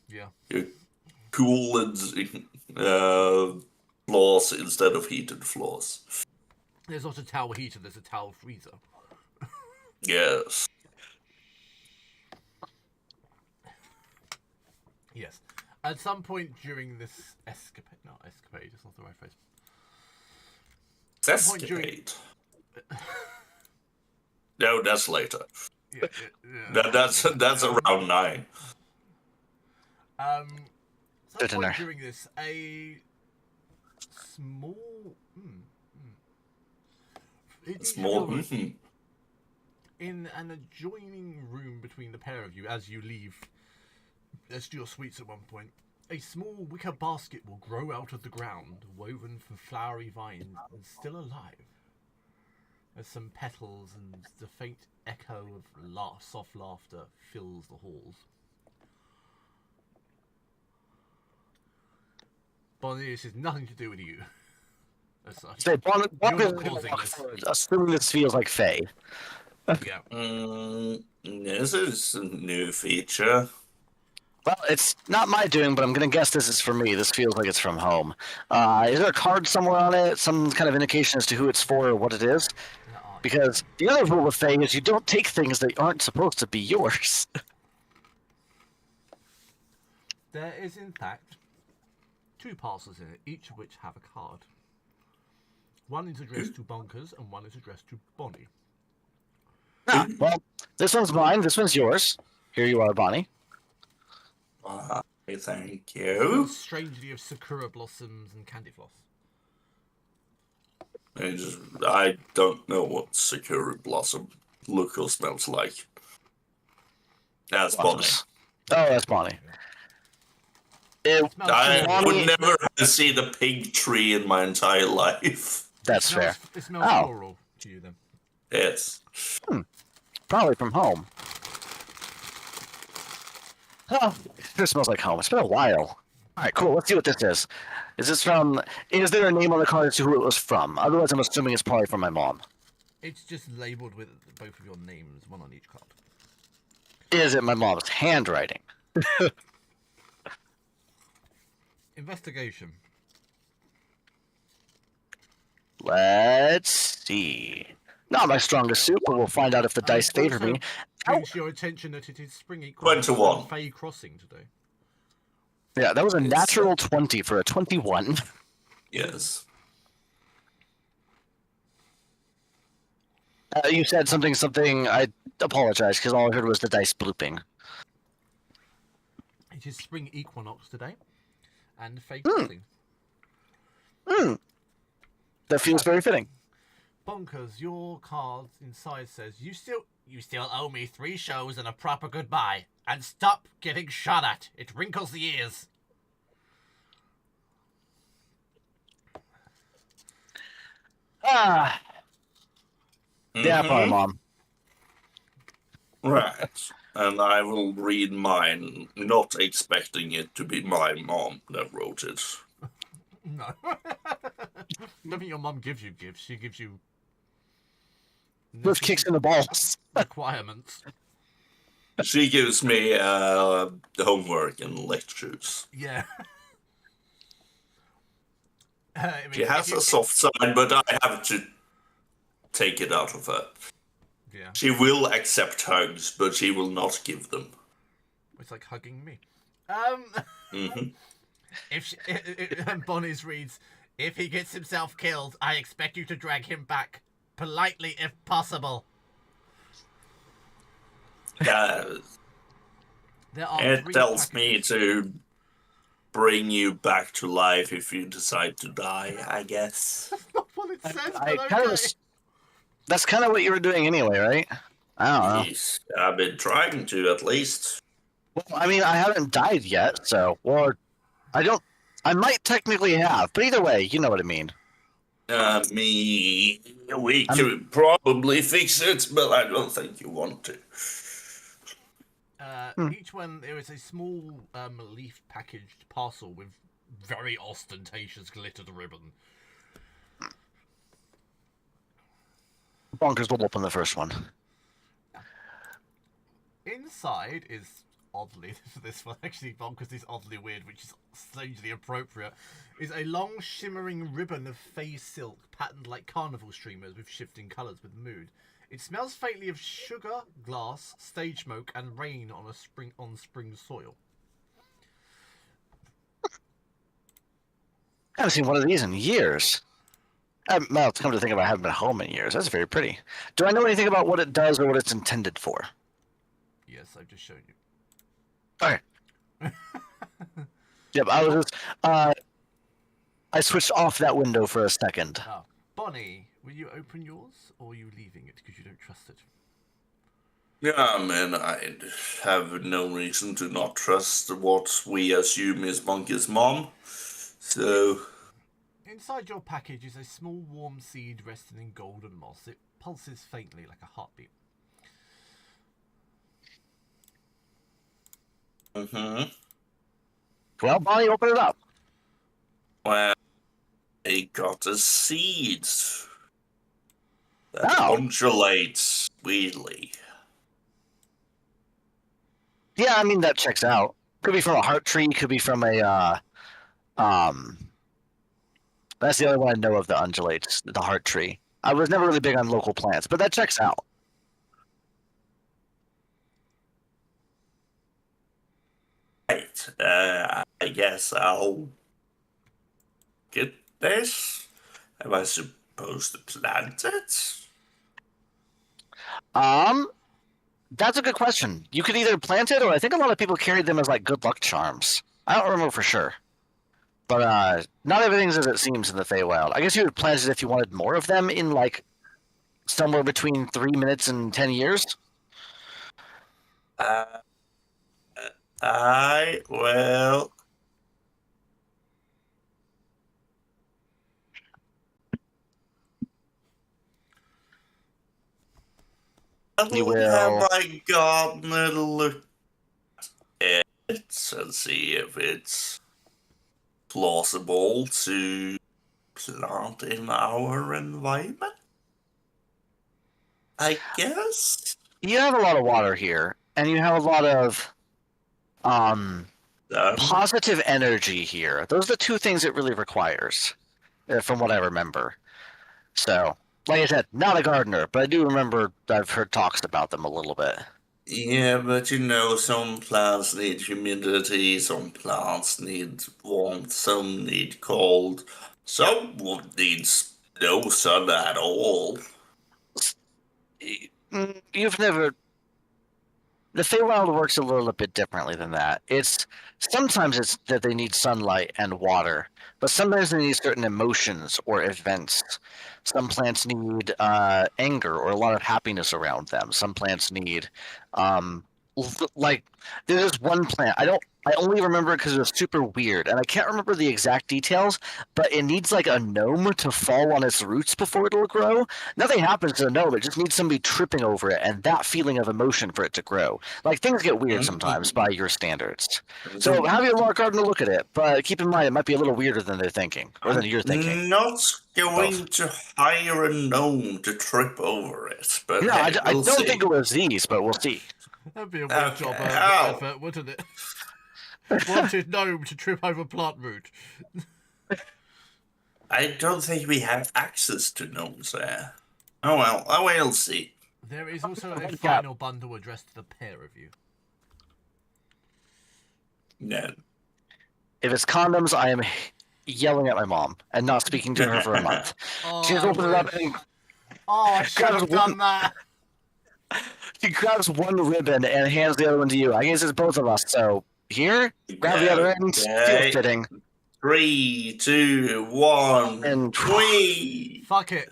Yeah. You cooled floors instead of heated floors. There's not a towel heater, there's a towel freezer. Yes. Yes. At some point during this escapade... No, escapade is not the right phrase. Escapade. No, that's later. Yeah. That's around 9. Some point during this, a small... In an adjoining room between the pair of you as you leave your suites at one point, a small wicker basket will grow out of the ground, woven from flowery vines and still alive. As some petals and the faint echo of soft laughter fills the halls. Bonnie, this has nothing to do with you. As such. So You're assuming this feels like Faye. Yeah. This is a new feature. Well, it's not my doing, but I'm going to guess this is for me. This feels like it's from home. Is there a card somewhere on it? Some kind of indication as to who it's for or what it is? There are Because the other rule of Fae is you don't take things that aren't supposed to be yours. There is, in fact, 2 parcels in it, each of which have a card. One is addressed to Bonkers, and one is addressed to Bonnie. Ah, well, this one's mine. This one's yours. Here you are, Bonnie. Thank you. Strangely of sakura blossoms and candy floss. I don't know what Sakura Blossom look or smells like. That's Bonnie. Oh, that's Bonnie. I would never see the pig tree in my entire life. That's fair. It smells floral to you then. Yes. Probably from home. Oh, it smells like home. It's been a while. All right, cool. Let's see what this is. Is this from? Is there a name on the card as to who it was from? Otherwise, I'm assuming it's probably from my mom. It's just labelled with both of your names, one on each card. Is it my mom's handwriting? Investigation. Let's see. Not my strongest suit, but we'll find out if the dice favor me. Brings your attention that it is spring equal 21. Fae Crossing today. Yeah, that was a natural 20 for a 21. Yes. You said something. I apologize because all I heard was the dice blooping. It is spring equinox today, and Fae Crossing. That feels very fitting. Bonkers, your card inside says you still owe me 3 shows and a proper goodbye, and stop getting shot at. It wrinkles the ears. Ah. Yeah, probably mom. Right. And I will read mine, not expecting it to be my mom that wrote it. No. Nothing your mum gives you gifts. She gives you With kicks in the balls. requirements. She gives me homework and lectures. Yeah. She has a soft side, but I have to take it out of her. Yeah. She will accept hugs, but she will not give them. It's like hugging me. Mm-hmm. And Bonnie's reads, if he gets himself killed, I expect you to drag him back. Politely, if possible. There are it 3 tells packages. me to bring you back to life if you decide to die, I guess. That's not what it says, I but kind okay. of. That's kind of what you were doing anyway, right? I don't know. Yes, I've been trying to, at least. Well, I mean, I haven't died yet, so or I don't. I might technically have, but either way, you know what I mean. We could probably fix it, but I don't think you want to. Each one, there is a small leaf packaged parcel with very ostentatious glittered ribbon. Bonkers will open the first one. Inside is oddly, this one actually, Bonkers is oddly weird, which is strangely appropriate, is a long shimmering ribbon of fey silk patterned like carnival streamers with shifting colours with mood. It smells faintly of sugar, glass, stage smoke, and rain on spring soil. I haven't seen one of these in years. Well, come to think of it, I haven't been home in years. That's very pretty. Do I know anything about what it does or what it's intended for? Yes, I've just shown you. Okay. Yep, I was just, I switched off that window for a second. Oh. Bonnie, will you open yours, or are you leaving it because you don't trust it? Yeah, man, I have no reason to not trust what we assume is Monkey's mom. So... Inside your package is a small warm seed resting in golden moss. It pulses faintly like a heartbeat. Mm-hmm. Well, Bonnie, open it up. Well, I got a seed that undulates weirdly. Yeah, I mean, that checks out. Could be from a heart tree. Could be from a um. That's the only one I know of that undulates. The heart tree. I was never really big on local plants, but that checks out. Right. I guess I'll get this. Am I supposed to plant it? That's a good question. You could either plant it, or I think a lot of people carry them as like good luck charms. I don't remember for sure, but not everything's as it seems in the Feywild. I guess you would plant it if you wanted more of them in like somewhere between 3 minutes and 10 years. Uh, I will. I You will have will. my gardener look at it and see if it's plausible to plant in our environment. I guess. You have a lot of water here, and you have a lot of positive energy here. Those are the two things it really requires, from what I remember. So, like I said, not a gardener, but I do remember I've heard talks about them a little bit. Yeah, but you know, some plants need humidity, some plants need warmth, some need cold, some needs no sun at all. You've never. The Feywild works a little bit differently than that. Sometimes it's that they need sunlight and water, but sometimes they need certain emotions or events. Some plants need anger or a lot of happiness around them. Some plants need, like, there's one plant. I only remember it because it was super weird, and I can't remember the exact details, but it needs like a gnome to fall on its roots before it'll grow. Nothing happens to the gnome, it just needs somebody tripping over it and that feeling of emotion for it to grow. Like, things get weird sometimes by your standards. So have your lark gardener look at it, but keep in mind it might be a little weirder than they're thinking, or than you're thinking. Not going Both. to hire a gnome to trip over it, but No, hey, I we'll don't see. think it was these, but we'll see. That'd be a weird job Ow. effort, wouldn't it? Wanted gnome to trip over plant root. I don't think we have access to gnomes there. Oh well, I will see. There is also a Yeah. final bundle addressed to the pair of you. No. If it's condoms, I am yelling at my mom and not speaking to her for a month. Oh, She just opens it up and I should have done that. she grabs one ribbon and hands the other one to you. I guess it's both of us. So here, grab the other end, feel fitting. 3, 2, 1, And- tweet. Fuck it.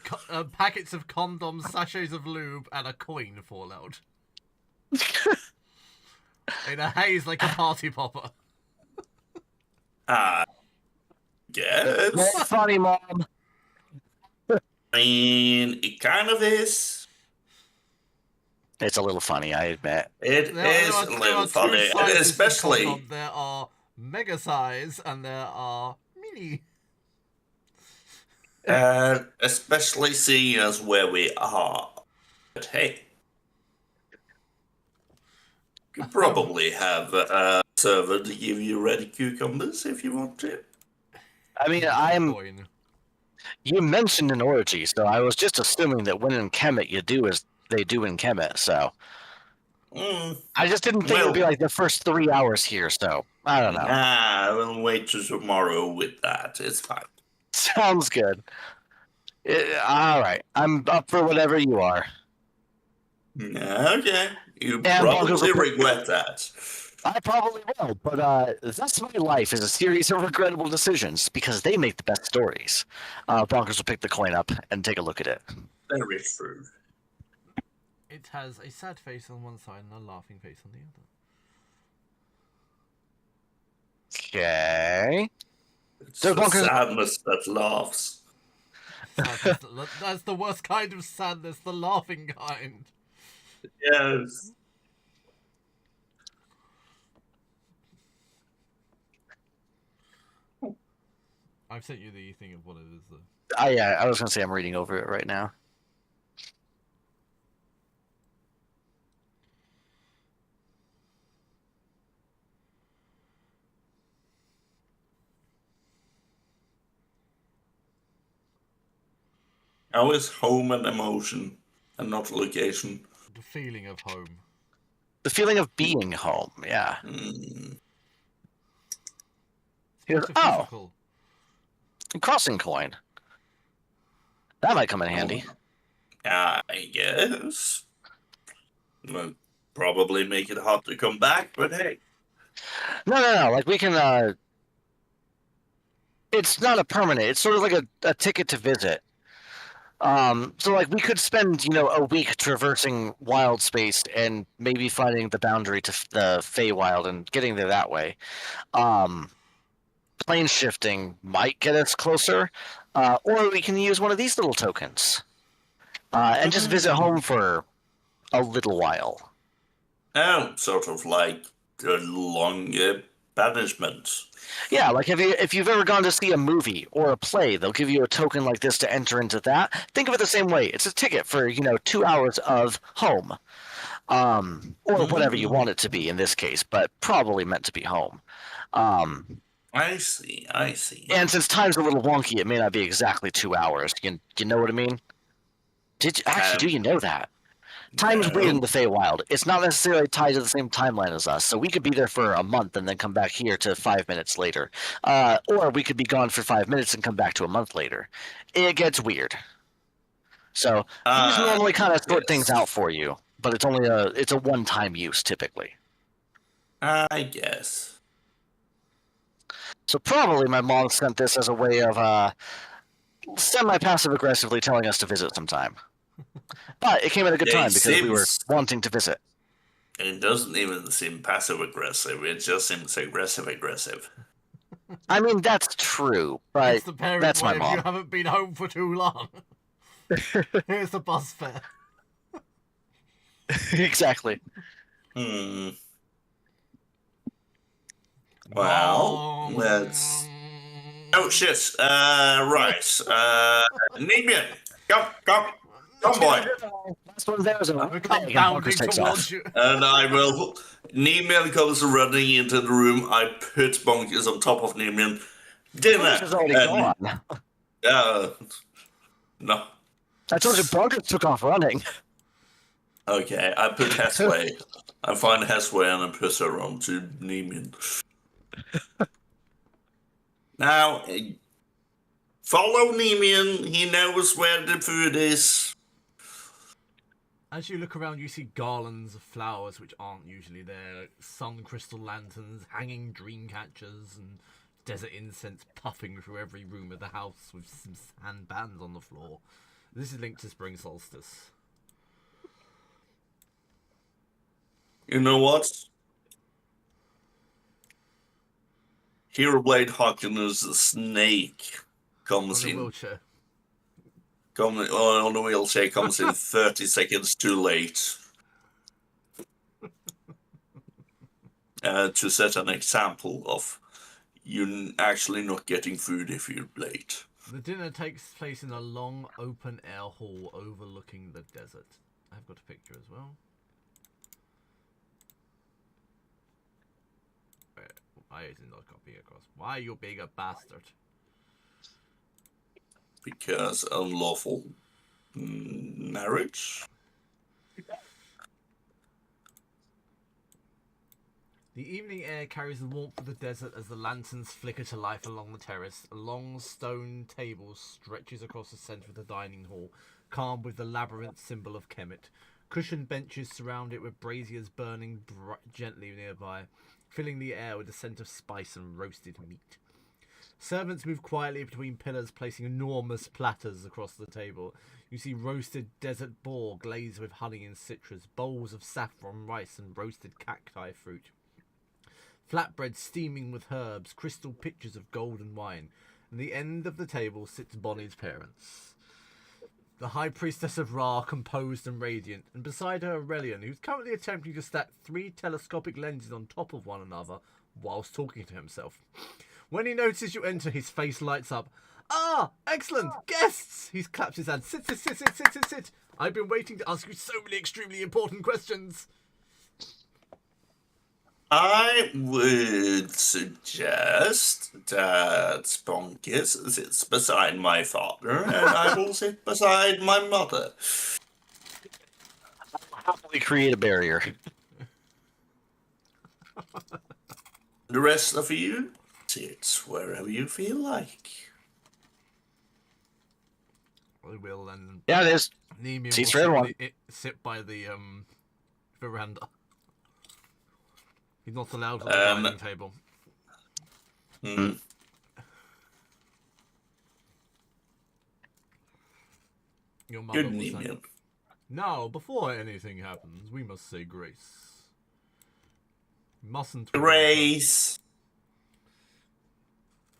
Packets of condoms, sachets of lube, and a coin fall out. In a haze like a party popper. Guess. More funny, mom. I mean, it kind of is. It's a little funny, I admit. It is a little funny, and especially. There are mega size and there are mini. Especially seeing as where we are. But hey, you probably have a server to give you ready cucumbers if you want to. I mean, Coin. you mentioned an orgy, so I was just assuming that when in Kemet you do as they do in Kemet, so. I just didn't think it would be like the first 3 hours here, so I don't know. I will wait till tomorrow with that. It's fine. Sounds good. All right, I'm up for whatever you are. Okay. You And probably regret that. I probably will, but that's my life is a series of regrettable decisions because they make the best stories. Bonkers will pick the coin up and take a look at it. Very true. It has a sad face on one side and a laughing face on the other. Okay. It's So the Bonkers- sadness that laughs. That's the worst kind of sadness, the laughing kind. Yes. I've sent you the thing of what it is, though. Yeah, I was gonna say I'm reading over it right now. How is home an emotion and not a location? The feeling of home. The feeling of being home, yeah. Hmm. Oh, Metaphysical. crossing coin. That might come in handy. I guess. Well, probably make it hard to come back, but hey. No. Like we can. It's not a permanent. It's sort of like a ticket to visit. So like we could spend, a week traversing wild space and maybe finding the boundary to the Feywild and getting there that way. Plane shifting might get us closer, or we can use one of these little tokens and just visit home for a little while. Oh, sort of like a long banishment. Yeah, like if you've ever gone to see a movie or a play, they'll give you a token like this to enter into that. Think of it the same way. It's a ticket for 2 hours of home, or whatever you want it to be in this case, but probably meant to be home. I see. And since time's a little wonky, it may not be exactly 2 hours. You know what I mean? Do you know that? Time's No. weird in the Feywild. It's not necessarily tied to the same timeline as us, so we could be there for a month and then come back here to 5 minutes later. Or we could be gone for 5 minutes and come back to a month later. It gets weird. So these normally kind of sort things out for you, but it's a one-time use typically. I guess. So probably my mom sent this as a way of semi-passive aggressively telling us to visit sometime. But it came at a good time because we were wanting to visit. It doesn't even seem passive aggressive. It just seems aggressive. I mean, that's true, but It's the parent that's my way if mom. you haven't been home for too long. Here's the bus fare. Exactly. Well, let's. Oh shit! Right. Nebian, come, boy. Last one there is a We come bounding towards you. And I will. Nebian comes running into the room. I put Bonkers on top of Nebian. Dinner. Bonkers is already gone. No. I told you Bonkers took off running. Okay, I put Hesway. I find Hesway and I put her on to Nebian. Now, follow Nebian. He knows where the food is. As you look around, you see garlands of flowers which aren't usually there, sun crystal lanterns, hanging dream catchers, and desert incense puffing through every room of the house with some sand bands on the floor. This is linked to spring solstice. You know what? Heroblade Hawkin's snake comes On the in. wheelchair. On the wheelchair comes in 30 seconds too late. To set an example of you actually not getting food if you're late. The dinner takes place in a long open-air hall overlooking the desert. I've got a picture as well. Why is it not copying across? Why, you big a bastard? Because unlawful marriage? The evening air carries the warmth of the desert as the lanterns flicker to life along the terrace. A long stone table stretches across the centre of the dining hall, carved with the labyrinth symbol of Kemet. Cushioned benches surround it with braziers burning gently nearby, filling the air with the scent of spice and roasted meat. Servants move quietly between pillars, placing enormous platters across the table. You see roasted desert boar glazed with honey and citrus, bowls of saffron rice and roasted cacti fruit. Flatbread steaming with herbs, crystal pitchers of golden wine. At the end of the table sits Bonnie's parents. The High Priestess of Ra, composed and radiant, and beside her Aurelian, who's currently attempting to stack 3 telescopic lenses on top of one another whilst talking to himself. When he notices you enter, his face lights up. Ah, excellent! Guests! He claps his hands. Sit. I've been waiting to ask you so many extremely important questions. I would suggest that Sponkis sits beside my father, and I will sit beside my mother. Happily create a barrier. The rest of you sit wherever you feel like. We will, and Yeah, it is. Nemian Seats for everyone. will sit by the veranda. He's not allowed at the dining table. Hmm. Your mother Good will say, Nemian. "Now, before anything happens, we must say grace. Mustn't we?" Grace.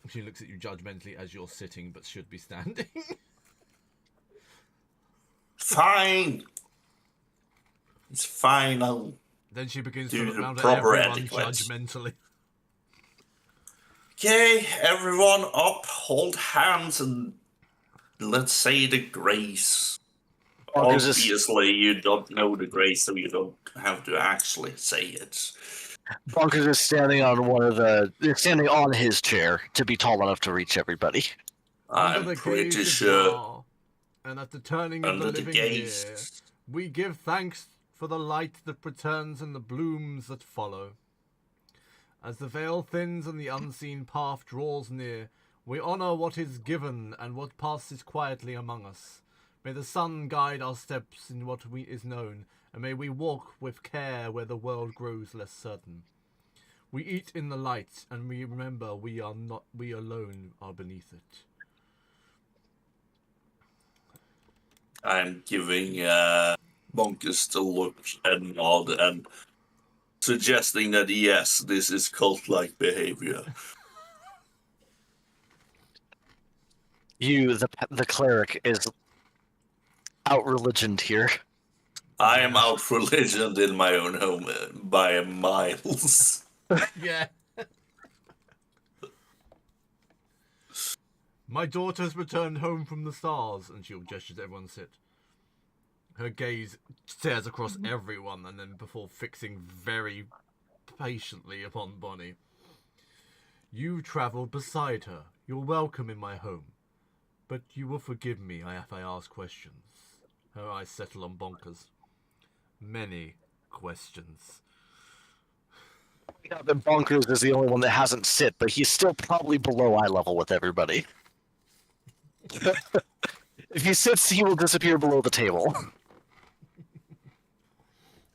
She looks at you judgmentally as you're sitting, but should be standing. Fine. It's fine. I'll Then she begins to do look the around at proper everyone etiquette. judgmentally. Okay, everyone up, hold hands, and let's say the grace. Bonkers is- Obviously, you don't know the grace, so you don't have to actually say it. Bonkers is standing on his chair to be tall enough to reach everybody. Under I'm the pretty gaze of sure Ra, and at the turning of under the the living year, gaze. we give thanks for the light that returns and the blooms that follow. As the veil thins and the unseen path draws near, we honor what is given and what passes quietly among us. May the sun guide our steps in what is known, and may we walk with care where the world grows less certain. We eat in the light, and we remember we alone are beneath it. I'm giving Bonkers the look and nod and suggesting that yes, this is cult-like behavior. You, the cleric, is out-religioned here. I am out religioned in my own home by miles. Yeah. My daughter's returned home from the stars, and she'll gesture to everyone to sit. Her gaze stares across everyone, and then before fixing very patiently upon Bonnie. You travelled beside her. You're welcome in my home. But you will forgive me if I ask questions. Her eyes settle on Bonkers. Many questions. Yeah, the Bonkers is the only one that hasn't sit, but he's still probably below eye level with everybody. If he sits, he will disappear below the table.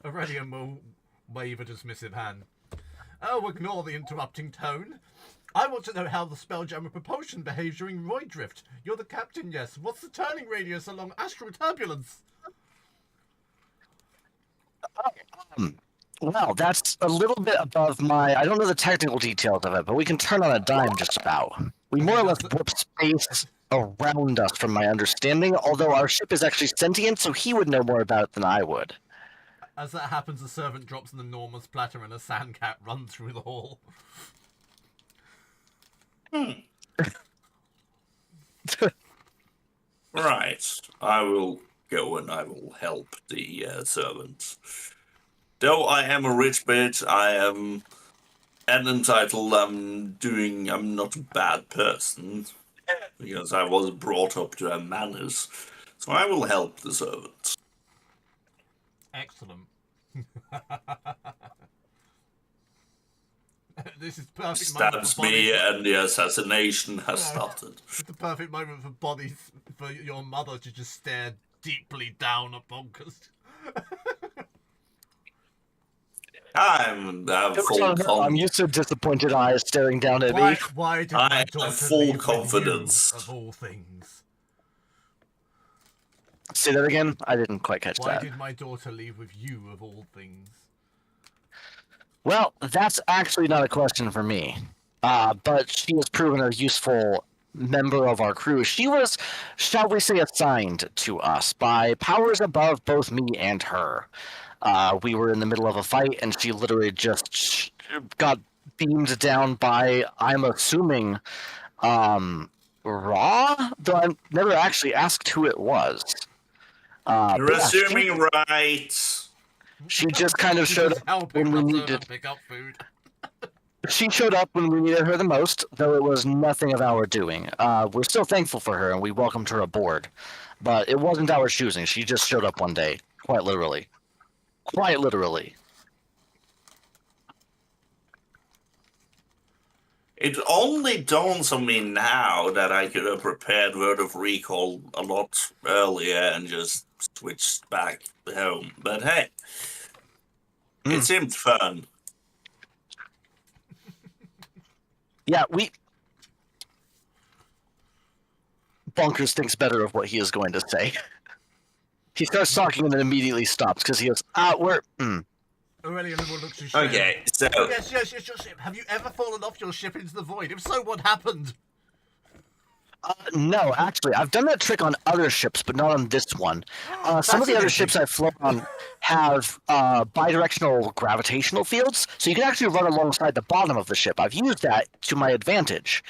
Aurelian will wave a dismissive hand. Oh, ignore the interrupting tone. I want to know how the Spelljammer propulsion behaves during Roid Drift. You're the captain, yes. What's the turning radius along astral turbulence? Well, that's a little bit above I don't know the technical details of it, but we can turn on a dime just about. We more or less warp space around us, from my understanding, although our ship is actually sentient, so he would know more about it than I would. As that happens, a servant drops an enormous platter and a sandcat runs through the hall. Right, I will go and I will help the servants. Though I am a rich bitch, I am entitled. I'm not a bad person because I was brought up to have manners. So I will help the servants. Excellent. This is perfect moment Stabs for me bodies. and the assassination has started. It's the perfect moment for bodies, for your mother to just stare deeply down at Bonkers. I'm I'm used to disappointed eyes staring down at me. Why did I my have daughter full leave confidence. with you, of all things? Say that again? I didn't quite catch Why that. did my daughter leave with you, of all things? Well, that's actually not a question for me. But she has proven a useful member of our crew. She was, shall we say, assigned to us by powers above both me and her. We were in the middle of a fight, and she literally just got beamed down by, I'm assuming, Raw? Though I've never actually asked who it was. You're assuming right. She just kind of She's showed just up helping when we the server needed. pick up food. She showed up when we needed her the most, though it was nothing of our doing. We're still thankful for her, and we welcomed her aboard. But it wasn't our choosing. She just showed up one day, quite literally. Quite literally. It only dawns on me now that I could have prepared Word of Recall a lot earlier and just switched back home. But hey, it seemed fun. Yeah, Bonkers thinks better of what he is going to say. He starts talking and then immediately stops because he goes, we're. Aurelian looks his ship. Okay, so Yes, your ship. Have you ever fallen off your ship into the void? If so, what happened? No, actually, I've done that trick on other ships, but not on this one. Some of the other ships I've flown on have bidirectional gravitational fields, so you can actually run alongside the bottom of the ship. I've used that to my advantage,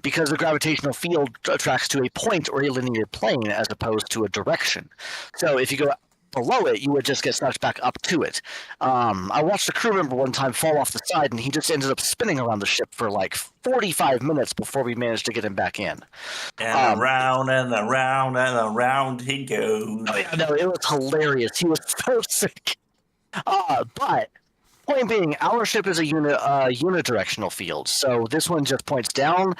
because the gravitational field attracts to a point or a linear plane as opposed to a direction. So if you go below it, you would just get sucked back up to it. I watched a crew member one time fall off the side, and he just ended up spinning around the ship for like 45 minutes before we managed to get him back in. and around and around and around he goes. Oh yeah, no, it was hilarious. He was so sick. But point being, our ship is a unidirectional field, so this one just points down.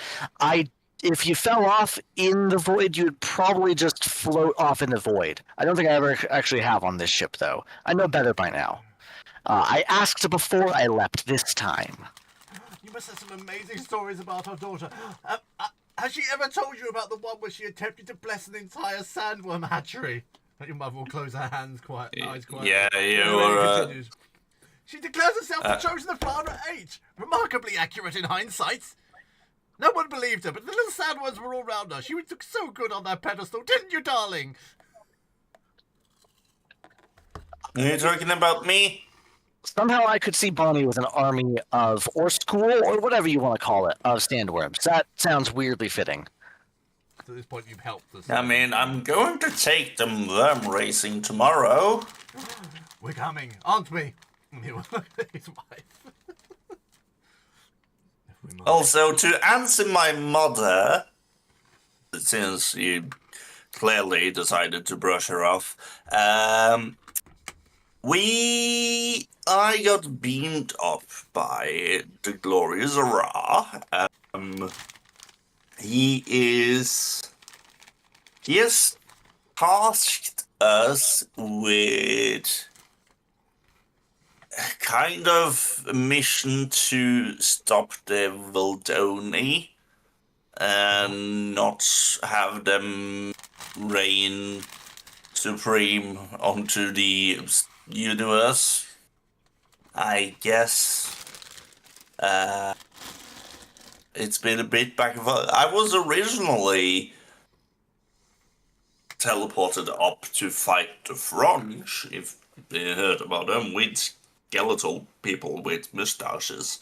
If you fell off in the void, you'd probably just float off in the void. I don't think I ever actually have on this ship, though. I know better by now. I asked before I leapt this time. You must have some amazing stories about our daughter. Has she ever told you about the one where she attempted to bless an entire sandworm hatchery? Your mother will close her eyes quietly. Yeah, you were. Continues. She declares herself the chosen of Father 8. Remarkably accurate in hindsight. No one believed her, but the little sandworms were all round her. She looked so good on that pedestal, didn't you, darling? Are you talking about me? Somehow I could see Bonnie with an army of, or school, or whatever you want to call it, of sandworms. That sounds weirdly fitting. At this point, you've helped us. I mean, I'm going to take them worm racing tomorrow. We're coming, aren't we? His wife. Also, to answer my mother, since you clearly decided to brush her off, I got beamed up by the glorious Ra. He has tasked us with kind of a mission to stop the Valdoni and not have them reign supreme onto the universe. I guess it's been a bit back and forth. I was originally teleported up to fight the Fronch, if you heard about them, with skeletal people with mustaches.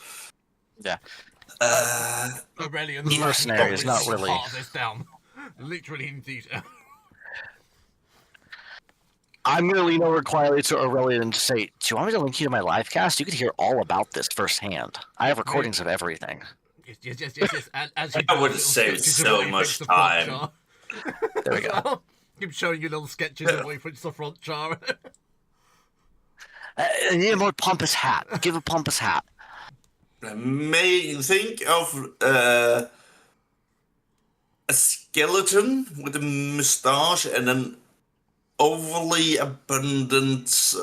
Yeah. Aurelian mercenaries, not really. This down. Literally in detail. I'm going to lean over quietly to Aurelian and say, do you want me to link you to my live cast? You could hear all about this firsthand. I have recordings of everything. Yes. And as he I would have saved so much time. There we go. Keep showing you little sketches of way fits the front jar. I need a more pompous hat. Give a pompous hat. May think of a skeleton with a moustache and an overly abundant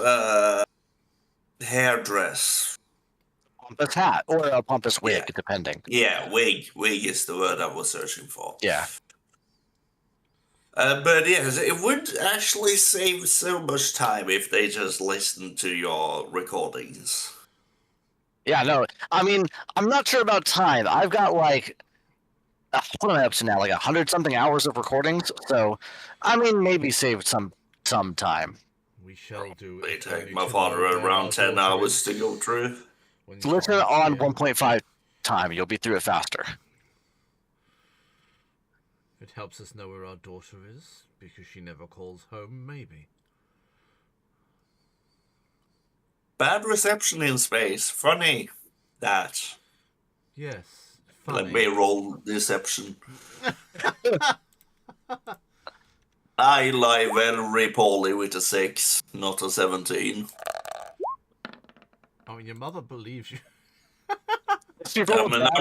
hairdress. Pompous hat or a pompous wig, Yeah. depending. Yeah, wig. Wig is the word I was searching for. Yeah. But yes, it would actually save so much time if they just listened to your recordings. Yeah, no. I mean, I'm not sure about time. I've got like, what am I up to now? Like 100-something hours of recordings. So, I mean, maybe save some time. We shall do. They take my father around 10 hours to go through. Listen on 1.5 time. You'll be through it faster. It helps us know where our daughter is, because she never calls home, maybe. bad reception in space. Funny that. Yes, Let funny. me roll deception. I lie very poorly with a 6, not a 17. I mean, your mother believes you. I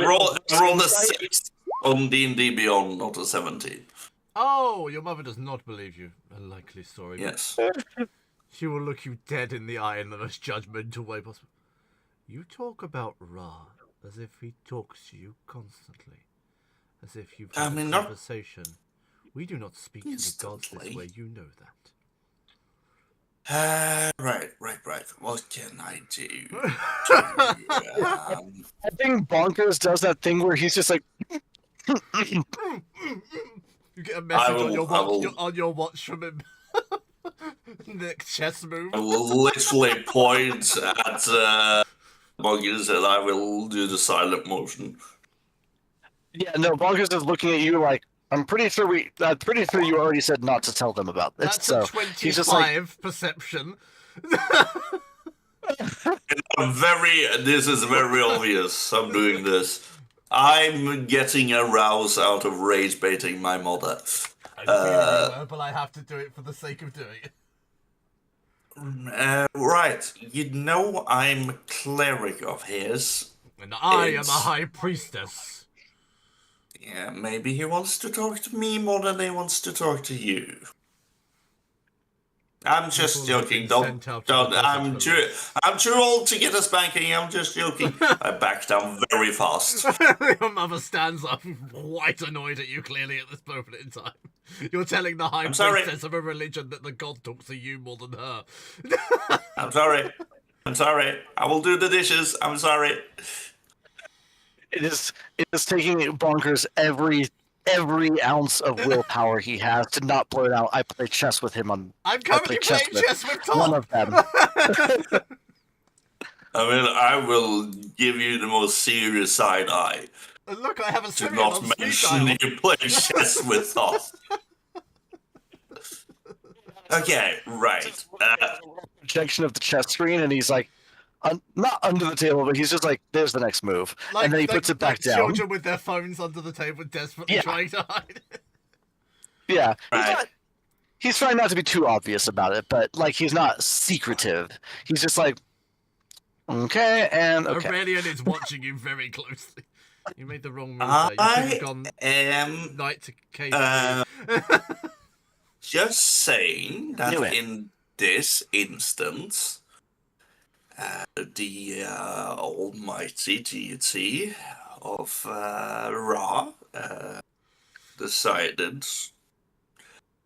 rolled a 6 on D&D Beyond, not a 17. Oh, your mother does not believe you. A likely story. Yes. She will look you dead in the eye in the most judgmental way possible. You talk about Ra as if he talks to you constantly. As if you've had a conversation. We do not speak to the gods this way, you know that. Right. What can I do? I think Bonkers does that thing where he's just like... You get a message on your watch from him. Next chess move. I will literally point at Bonkers and I will do the silent motion. Yeah, no, Bonkers is looking at you like, I'm pretty sure you already said not to tell them about this. That's so a 25 he's just like, perception. This is very obvious. I'm doing this. I'm getting a rouse out of rage baiting my mother. I knew you were, but I have to do it for the sake of doing it. Right. You know I'm a cleric of his. And I am a high priestess. Yeah, maybe he wants to talk to me more than he wants to talk to you. I'm just joking. I'm too old to get a spanking. I'm just joking. I back down very fast. Your mother stands up, quite annoyed at you clearly at this moment in time. You're telling the high priestess of a religion that the god talks to you more than her. I'm sorry. I will do the dishes. I'm sorry. It is taking Bonkers every ounce of willpower he has to not blow it out. I play chess with him on. I'm currently playing chess with Tom. One of them. I mean, I will give you the most serious side eye. Look, I have a to not mention you play chess with Tom. Okay, right. Projection of the chess screen, and he's like, not under the table, but he's just like, there's the next move. And then he puts it back down. Children with their phones under the table desperately trying to hide it. Yeah. Right. He's trying not to be too obvious about it, but like he's not secretive. He's just like, okay, and okay. Aurelian is watching you very closely. You made the wrong move there. You should have gone knight to K3. Just saying that in this instance, the almighty deity of Ra decided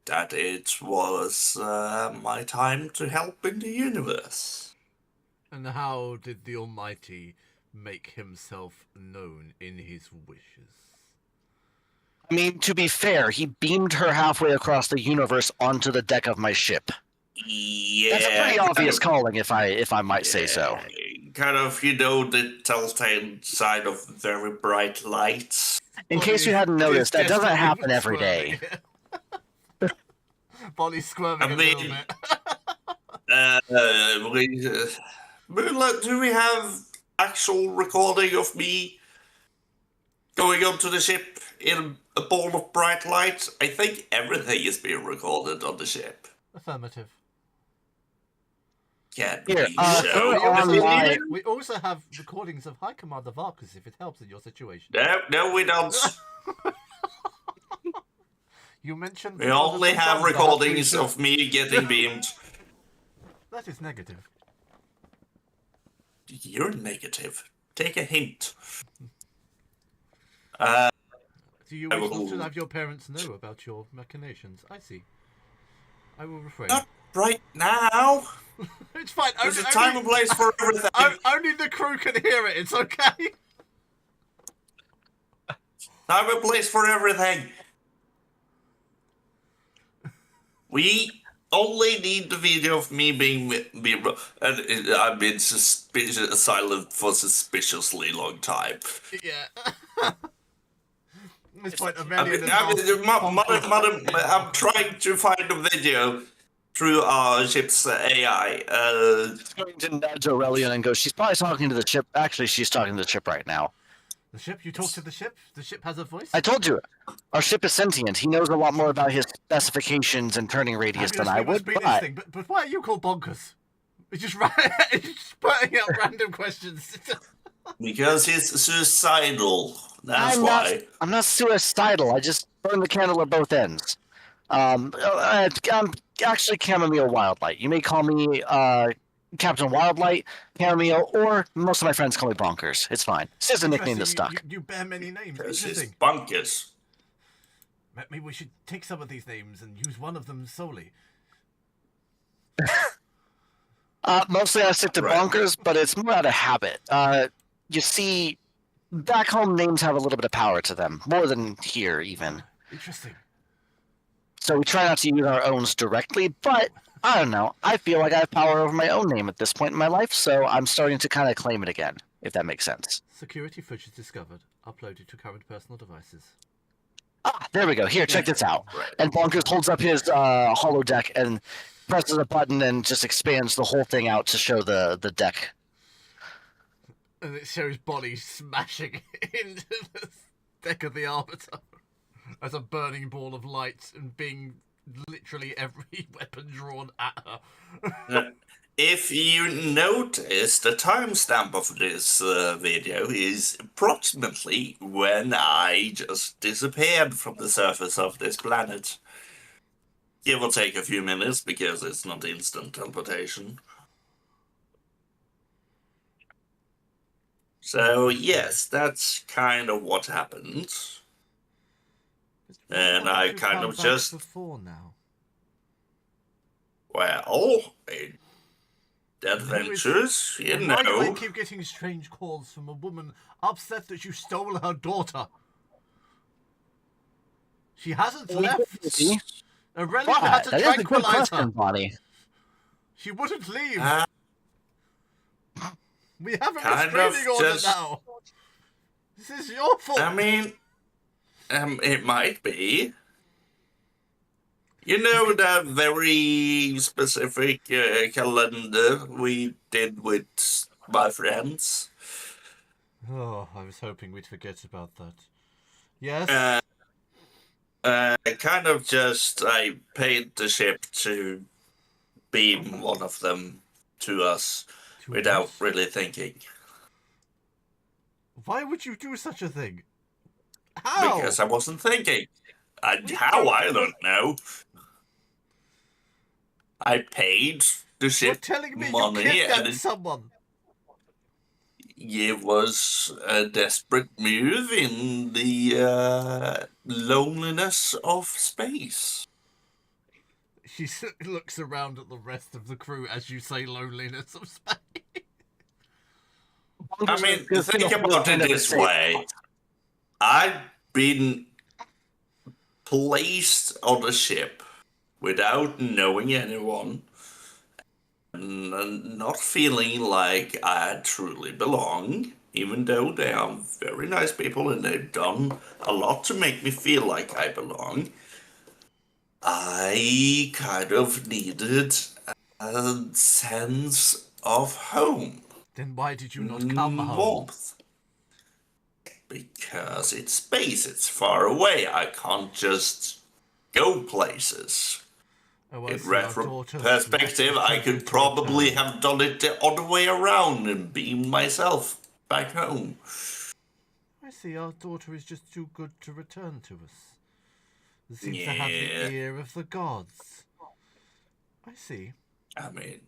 that it was my time to help in the universe. And how did the Almighty make himself known in his wishes? I mean, to be fair, he beamed her halfway across the universe onto the deck of my ship. Yeah, that's a pretty obvious calling, if I might say so. Kind of, the telltale side of very bright lights. In case you hadn't noticed, that doesn't happen every day. Bonnie's squirming a little bit. Moonlight, do we have actual recording of me going onto the ship in a ball of bright light? I think everything is being recorded on the ship. Affirmative. Yeah, we also have recordings of High Commander Varkas if it helps in your situation. No, we don't. You mentioned... We only have recordings of me getting beamed. That is negative. You're negative. Take a hint. Do you wish not to have your parents know about your machinations? I see. I will refrain. Not right now. It's fine. There's a time and place for everything. Only the crew can hear it. It's okay. Time and place for everything. We only need the video of me being and I've been silent for suspiciously long time. Yeah. This point, I'm trying to find a video through our ship's AI. He's going to nudge Aurelian and go, she's probably talking to the ship. Actually, she's talking to the ship right now. The ship? You talk to the ship? The ship has a voice? I told you, our ship is sentient. He knows a lot more about his specifications and turning radius than I would, but why are you called bonkers? It's just, it's just putting out random questions. Because he's suicidal. That's why. I'm not suicidal. I just burn the candle at both ends. I'm actually Chamomile Wildlight. You may call me Captain Wildlight, Chamomile, or most of my friends call me Bonkers. It's fine. It's just a nickname that stuck. You bear many names. Because Interesting. he's bonkers. Maybe we should take some of these names and use one of them solely. Mostly I stick to Bonkers, but it's more out of habit. You see, back home names have a little bit of power to them, more than here even. Interesting. So we try not to use our owns directly, but I don't know. I feel like I have power over my own name at this point in my life, so I'm starting to kind of claim it again, if that makes sense. Security footage discovered. Uploaded to current personal devices. There we go. Here, check this out. And Bonkers holds up his holodeck and presses a button and just expands the whole thing out to show the deck. And it shows Bonnie smashing into the deck of the Arbiter as a burning ball of light and being literally every weapon drawn at her. If you notice, the timestamp of this video is approximately when I just disappeared from the surface of this planet. Give or take a few minutes, because it's not instant teleportation. So, yes, that's kind of what happened. And I kind of just... Before now. Well, adventures, you know. Why do I keep getting strange calls from a woman upset that you stole her daughter? She hasn't left. Aurelia had to tranquilize her. Bonnie. She wouldn't leave. We have a Kind restraining of order just- now. This is your fault. I mean, it might be. You know that very specific calendar we did with my friends? Oh, I was hoping we'd forget about that. Yes? Kind of just, I paid the ship to beam one of them to us without really thinking. Why would you do such a thing? How? Because I wasn't thinking. How? I don't know. I paid the You're ship telling me money, you and kidnapped someone. it was a desperate move in the loneliness of space. She looks around at the rest of the crew as you say loneliness of space. I mean, think about it this way. I've been placed on a ship without knowing anyone and not feeling like I truly belong, even though they are very nice people and they've done a lot to make me feel like I belong. I kind of needed a sense of home. Then why did you not come home? Warmth. Because it's space, it's far away. I can't just go places. Oh, I In see, our retro daughter's perspective, lost I her could to probably return. have done it the other way around and beamed myself back home. I see, our daughter is just too good to return to us. It seems to have the ear of the gods. I see. I mean,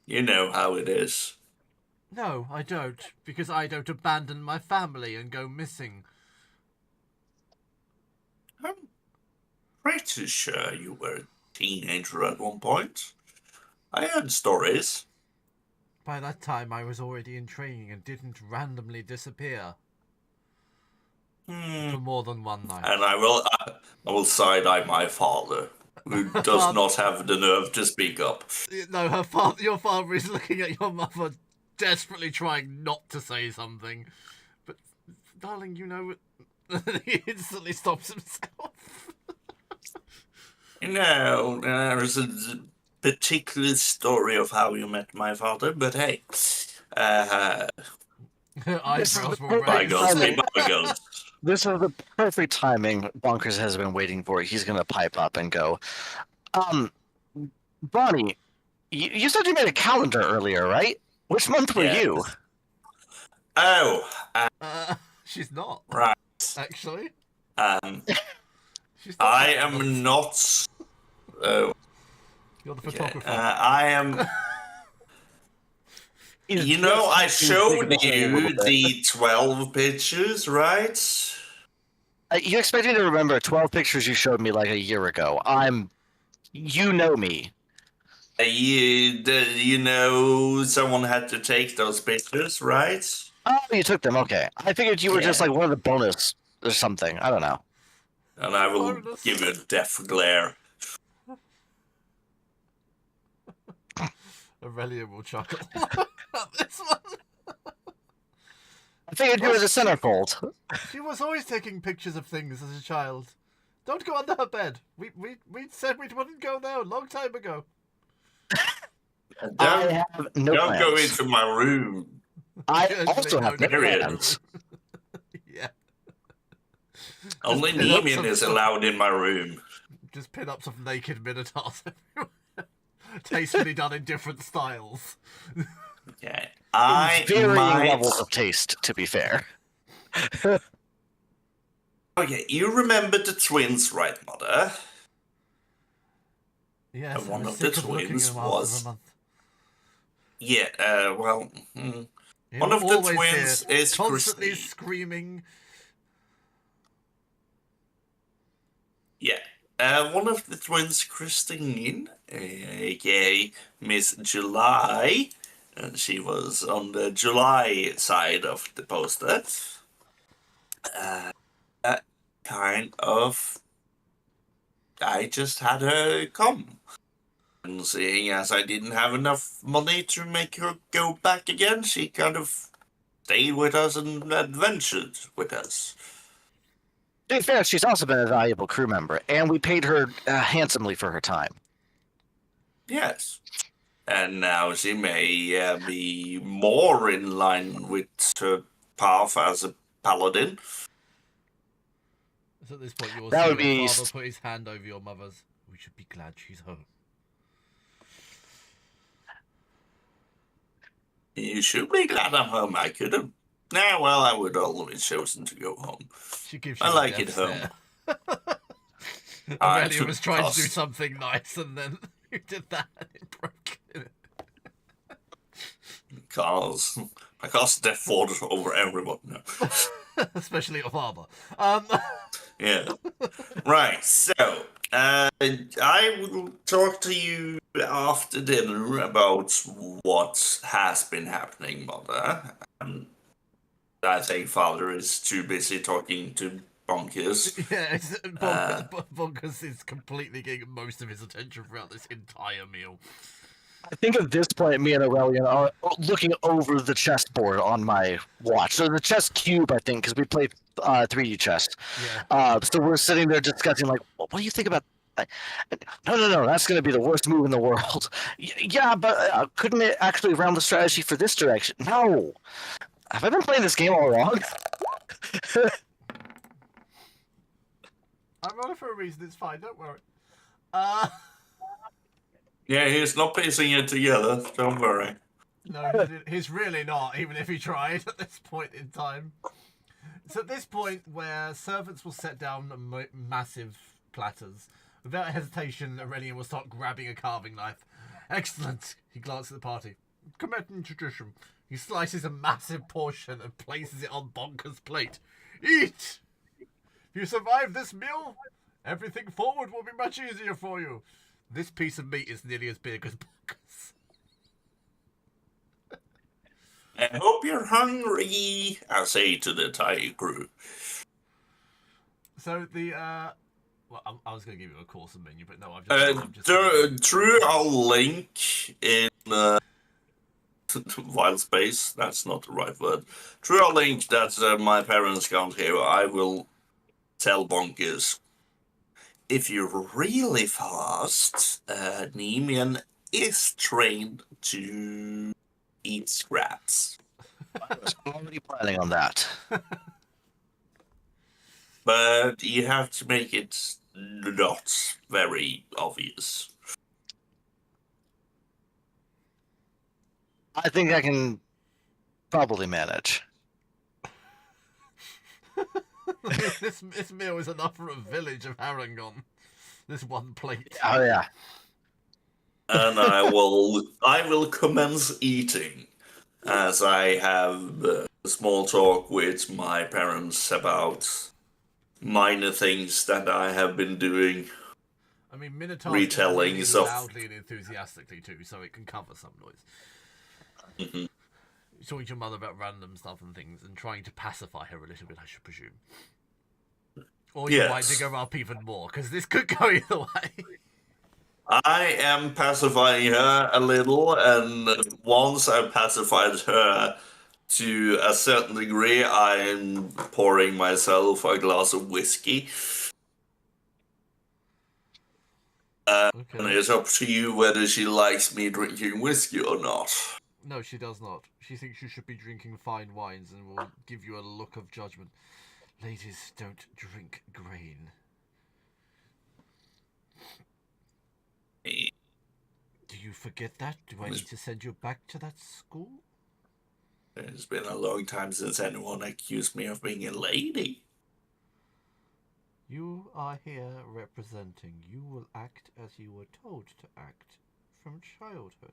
you know how it is. No, I don't, because I don't abandon my family and go missing. I'm pretty sure you were a teenager at one point. I heard stories. By that time, I was already in training and didn't randomly disappear. For more than one night. And I will side-eye my father, who does not have the nerve to speak up. No, your father is looking at your mother, desperately trying not to say something. But, darling, you know, he instantly stops himself. There's a particular story of how you met my father, but hey, Eyebrows will perfect raise. bygones be timing. bygones. This is the perfect timing Bonkers has been waiting for. He's gonna pipe up and go, Bonnie, you said you made a calendar earlier, right? Which month were Yes. you? Oh, She's not right. actually. Um, She's not. I that month. am not. You're the photographer. I am. He's You know, I just digging showed the hole a you little bit. the 12 pictures, right? You expect me to remember 12 pictures you showed me like a year ago. You know me. You know, someone had to take those pictures, right? Oh, you took them. Okay. I figured you were just Yeah. like one of the bonus or something. I don't know. And I will Bonus. give you a death glare. Aurelia will chuckle at this one. I figured you were the centerfold. She was always taking pictures of things as a child. Don't go under her bed. We said we wouldn't go there a long time ago. Don't I have no don't go plans. into my room. I Actually, also have no Period. plans. Yeah. Only pin up Neiman some is stuff. allowed in my room. Just pin ups of naked minotaurs everywhere. Tastefully done in different styles. Okay. I Varying might. levels of taste, to be fair. Okay, you remember the twins, right, Mother? Yes, And one I was of the sick of looking twins at them after was- a month. Yeah, They one were of the always twins here, is constantly Christine. screaming. Yeah. One of the twins, Christine, aka Miss July, and she was on the July side of the poster. Kind of. I just had her come. And seeing as I didn't have enough money to make her go back again, she kind of stayed with us and adventured with us. To be fair, she's also been a valuable crew member, and we paid her handsomely for her time. Yes. And now she may be more in line with her path as a paladin. So at this point, you will That see would your be father put his hand over your mother's. We should be glad she's home. You should be glad I'm home. I could have. Nah, well, I would always chosen to go home. She gives you I the like death it home. stare. I Aurelia was trying to do cost- something nice, and then you did that, and it broke. Because I cast Death Ward over everyone now. Especially your father. Yeah. Right, so I will talk to you after dinner about what has been happening, Mother. I think Father is too busy talking to Bonkers. Yeah, Bonkers is completely getting most of his attention throughout this entire meal. I think at this point, me and Aurelian are looking over the chessboard on my watch. So the chess cube, I think, because we played 3D chess. Yeah. So we're sitting there discussing, like, what do you think about? No, that's going to be the worst move in the world. Yeah, but couldn't it actually round the strategy for this direction? No. Have I been playing this game all wrong? I'm on it for a reason, it's fine, don't worry. Yeah, he's not piecing it together, don't worry. No, he's really not, even if he tried at this point in time. It's at this point where servants will set down massive platters. Without hesitation, Aurelian will start grabbing a carving knife. Excellent! He glances at the party. Committing tradition. He slices a massive portion and places it on Bonker's plate. Eat! If you survive this meal, everything forward will be much easier for you. This piece of meat is nearly as big as Bonker's. I hope you're hungry, I say to the Thai crew. So the well, I was going to give you a course and menu, but no, I've just Through a link in wild space, that's not the right word. Through a link that my parents can't hear, I will tell Bonkers. if you're really fast, Nemean is trained to eat scraps. I was already planning on that. But you have to make it not very obvious. I think I can probably manage. this meal is enough for a village of Harangon. This one plate. Oh yeah. And I will commence eating as I have a small talk with my parents about minor things that I have been doing. I mean, Minotaur's Retellings really of- loudly and enthusiastically too, so it can cover some noise. Mhm. Talking to your mother about random stuff and things, and trying to pacify her a little bit, I should presume. Or you might dig her up even more, because this could go either way. I am pacifying her a little, and once I've pacified her to a certain degree, I'm pouring myself a glass of whiskey. And Okay. it's up to you whether she likes me drinking whiskey or not. No, she does not. She thinks you should be drinking fine wines and will give you a look of judgment. Ladies don't drink grain. Do you forget that? Do I need to send you back to that school? It's been a long time since anyone accused me of being a lady. You are here representing. You will act as you were told to act from childhood.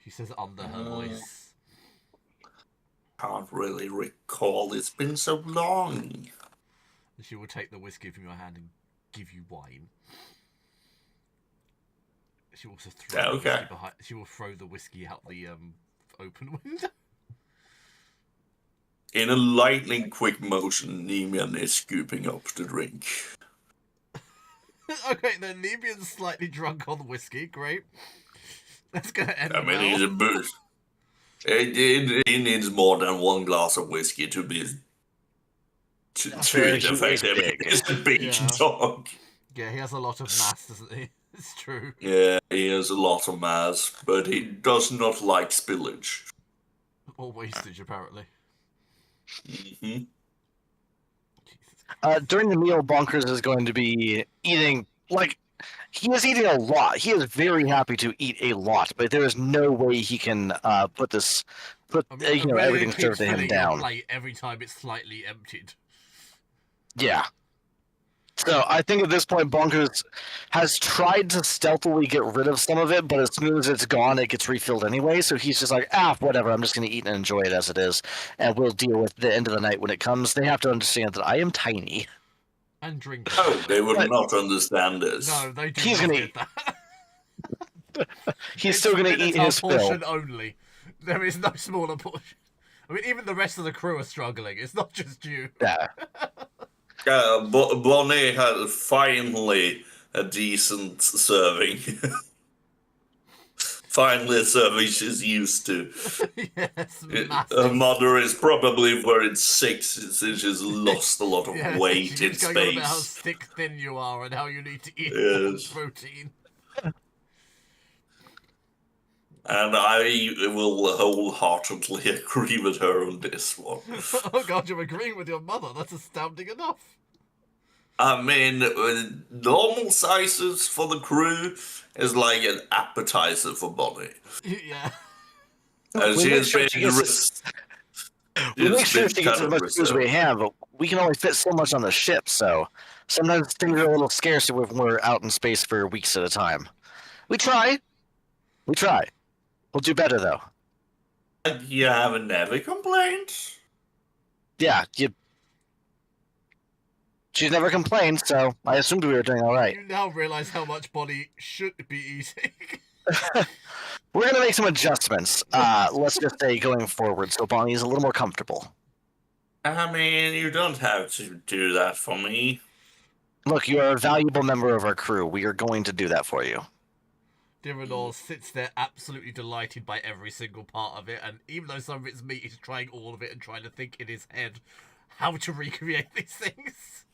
She says under her voice. Can't really recall. It's been so long. She will take the whiskey from your hand and give you wine. She will also throw the whiskey behind. She will throw the whiskey out the open window. In a lightning quick motion, Nemean is scooping up the drink. Okay, then Nemean's slightly drunk on whiskey. Great. That's gonna end I mean, well. he's a boost. He needs more than one glass of whiskey to be to it effective. He's a big dog. Yeah, he has a lot of mass, doesn't he? It's true. Yeah, he has a lot of mass, but he does not like spillage. Or wastage, apparently. Mm-hmm. During the meal, Bonkers is going to be eating, like, he is eating a lot. He is very happy to eat a lot, but there is no way he can put everything served to him down. Plate every time it's slightly emptied. Yeah. So I think at this point, Bonkers has tried to stealthily get rid of some of it, but as soon as it's gone, it gets refilled anyway. So he's just like, whatever, I'm just going to eat and enjoy it as it is, and we'll deal with the end of the night when it comes. They have to understand that I am tiny. And drink. Oh, they will not understand this. No, they do He's not gonna get that. He's still going to eat his portion fill. only. There is no smaller portion. I mean, even the rest of the crew are struggling. It's not just you. Yeah. Bonnie had finally a decent serving. Finally a serving she's used to. Yes, Her mother is probably worried sick since she's lost a lot of weight she in keeps going on about how space. thick thin you are and how you need to eat more protein. And I will wholeheartedly agree with her on this one. Oh god, you're agreeing with your mother. That's astounding enough. I mean, normal sizes for the crew is like an appetizer for Bonnie. Yeah. And We she make has sure been she gets as much food as we have, but we can only fit so much on the ship, so sometimes things are a little scarce when we're out in space for weeks at a time. We try. We'll do better, though. You haven't never complained? Yeah, she's never complained, so I assumed we were doing all right. You now realize how much Bonnie should be eating. We're going to make some adjustments, let's just say, going forward, so Bonnie is a little more comfortable. I mean, you don't have to do that for me. Look, you are a valuable member of our crew. We are going to do that for you. Diranor sits there absolutely delighted by every single part of it, and even though some of it's meat, he's trying all of it and trying to think in his head how to recreate these things.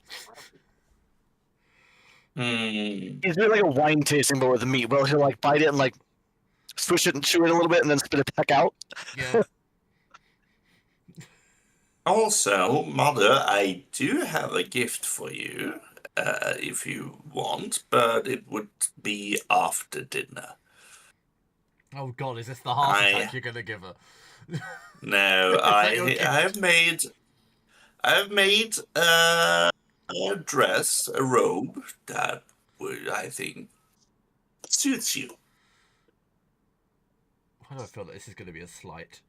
He's doing like a wine tasting, but with meat. Well, he'll like bite it and like swish it and chew it a little bit, and then spit it back out. Yeah. Also, Mother, I do have a gift for you, if you want, but it would be after dinner. Oh God, is this the heart attack you're gonna give her? No, Is that your gift? I have made a dress, a robe that would, I think, suits you. Why do I feel that this is gonna be a slight?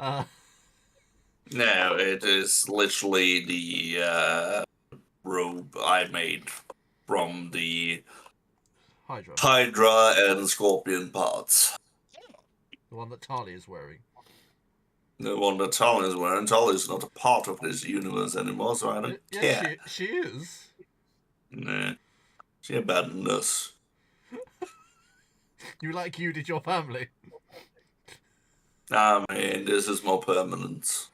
No, it is literally the robe I made from the Hydra. Hydra and Scorpion parts. The one that Talia is wearing. The one that Talia is wearing. Talia is not a part of this universe anymore, so I don't care. Yes, she is. Nah, she abandoned us. You did your family. I mean, this is more permanent.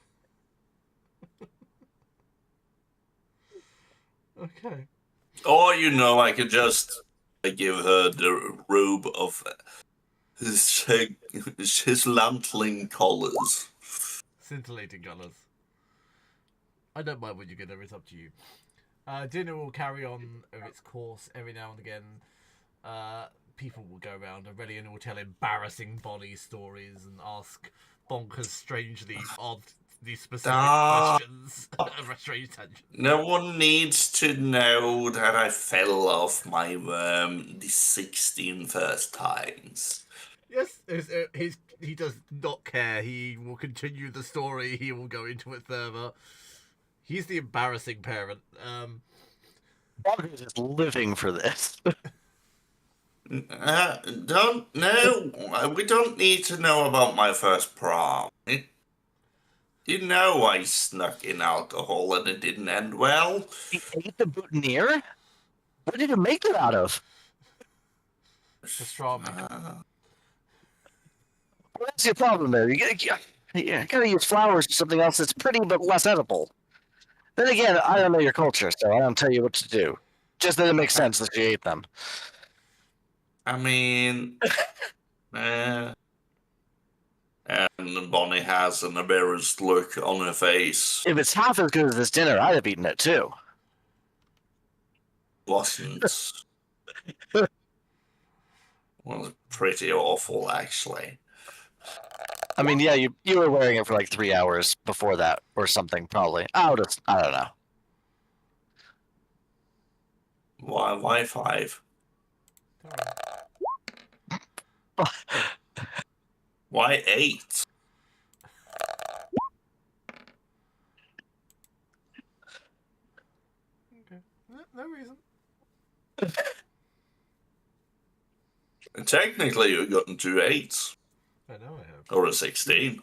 Okay. Or, I could just give her the robe of his lantling collars. Scintillating colours. I don't mind what you get, it's up to you. Dinner will carry on of its course every now and again. People will go around. Aurelian will tell embarrassing Bonnie stories and ask bonkers, strangely odd, these specific questions. A strange tangent. No one needs to know that I fell off my worm the 16 first times. Yes, he does not care. He will continue the story. He will go into it further. He's the embarrassing parent. Bonkers is living for this. We don't need to know about my first prom. I snuck in alcohol and it didn't end well. He ate the boutonniere? What did you make it out of? Pastrami. Well, that's your problem there. You gotta use flowers or something else that's pretty but less edible. Then again, I don't know your culture, so I don't tell you what to do. Just that it makes sense that you ate them. I mean, and Bonnie has an embarrassed look on her face. If it's half as good as this dinner, I'd have eaten it too. Wasn't. Was pretty awful, actually. I mean, yeah, you were wearing it for like 3 hours before that or something, probably. I don't know. Why 5? Why 8? Okay. No reason. Technically, you've gotten 2 8s. I know I have. Or a 16.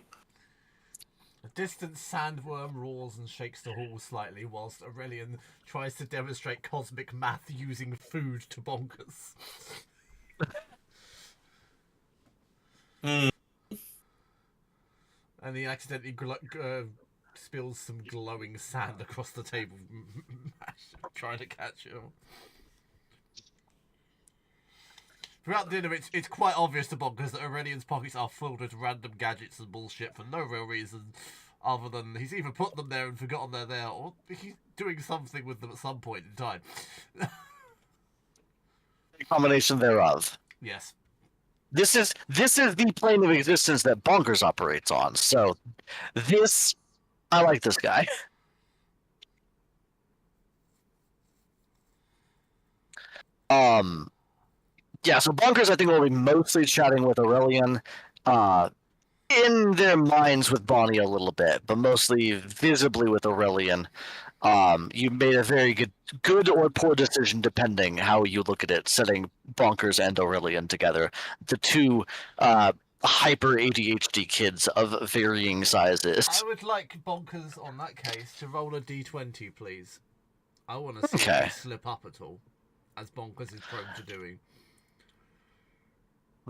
A distant sandworm roars and shakes the hall slightly whilst Aurelian tries to demonstrate cosmic math using food to bonkers. And he accidentally spills some glowing sand across the table, trying to catch him. Throughout dinner, it's quite obvious to bonkers that Aurelian's pockets are filled with random gadgets and bullshit for no real reason, other than he's either put them there and forgotten they're there, or he's doing something with them at some point in time. A combination thereof. Yes. This is the plane of existence that Bonkers operates on. So, I like this guy. Yeah, so Bonkers, I think, will be mostly chatting with Aurelian, in their minds with Bonnie a little bit, but mostly visibly with Aurelian. You made a very good or poor decision, depending how you look at it, setting Bonkers and Aurelian together. The two hyper ADHD kids of varying sizes. I would like Bonkers, on that case, to roll a d20, please. I want to see if he slip up at all, as Bonkers is prone to doing.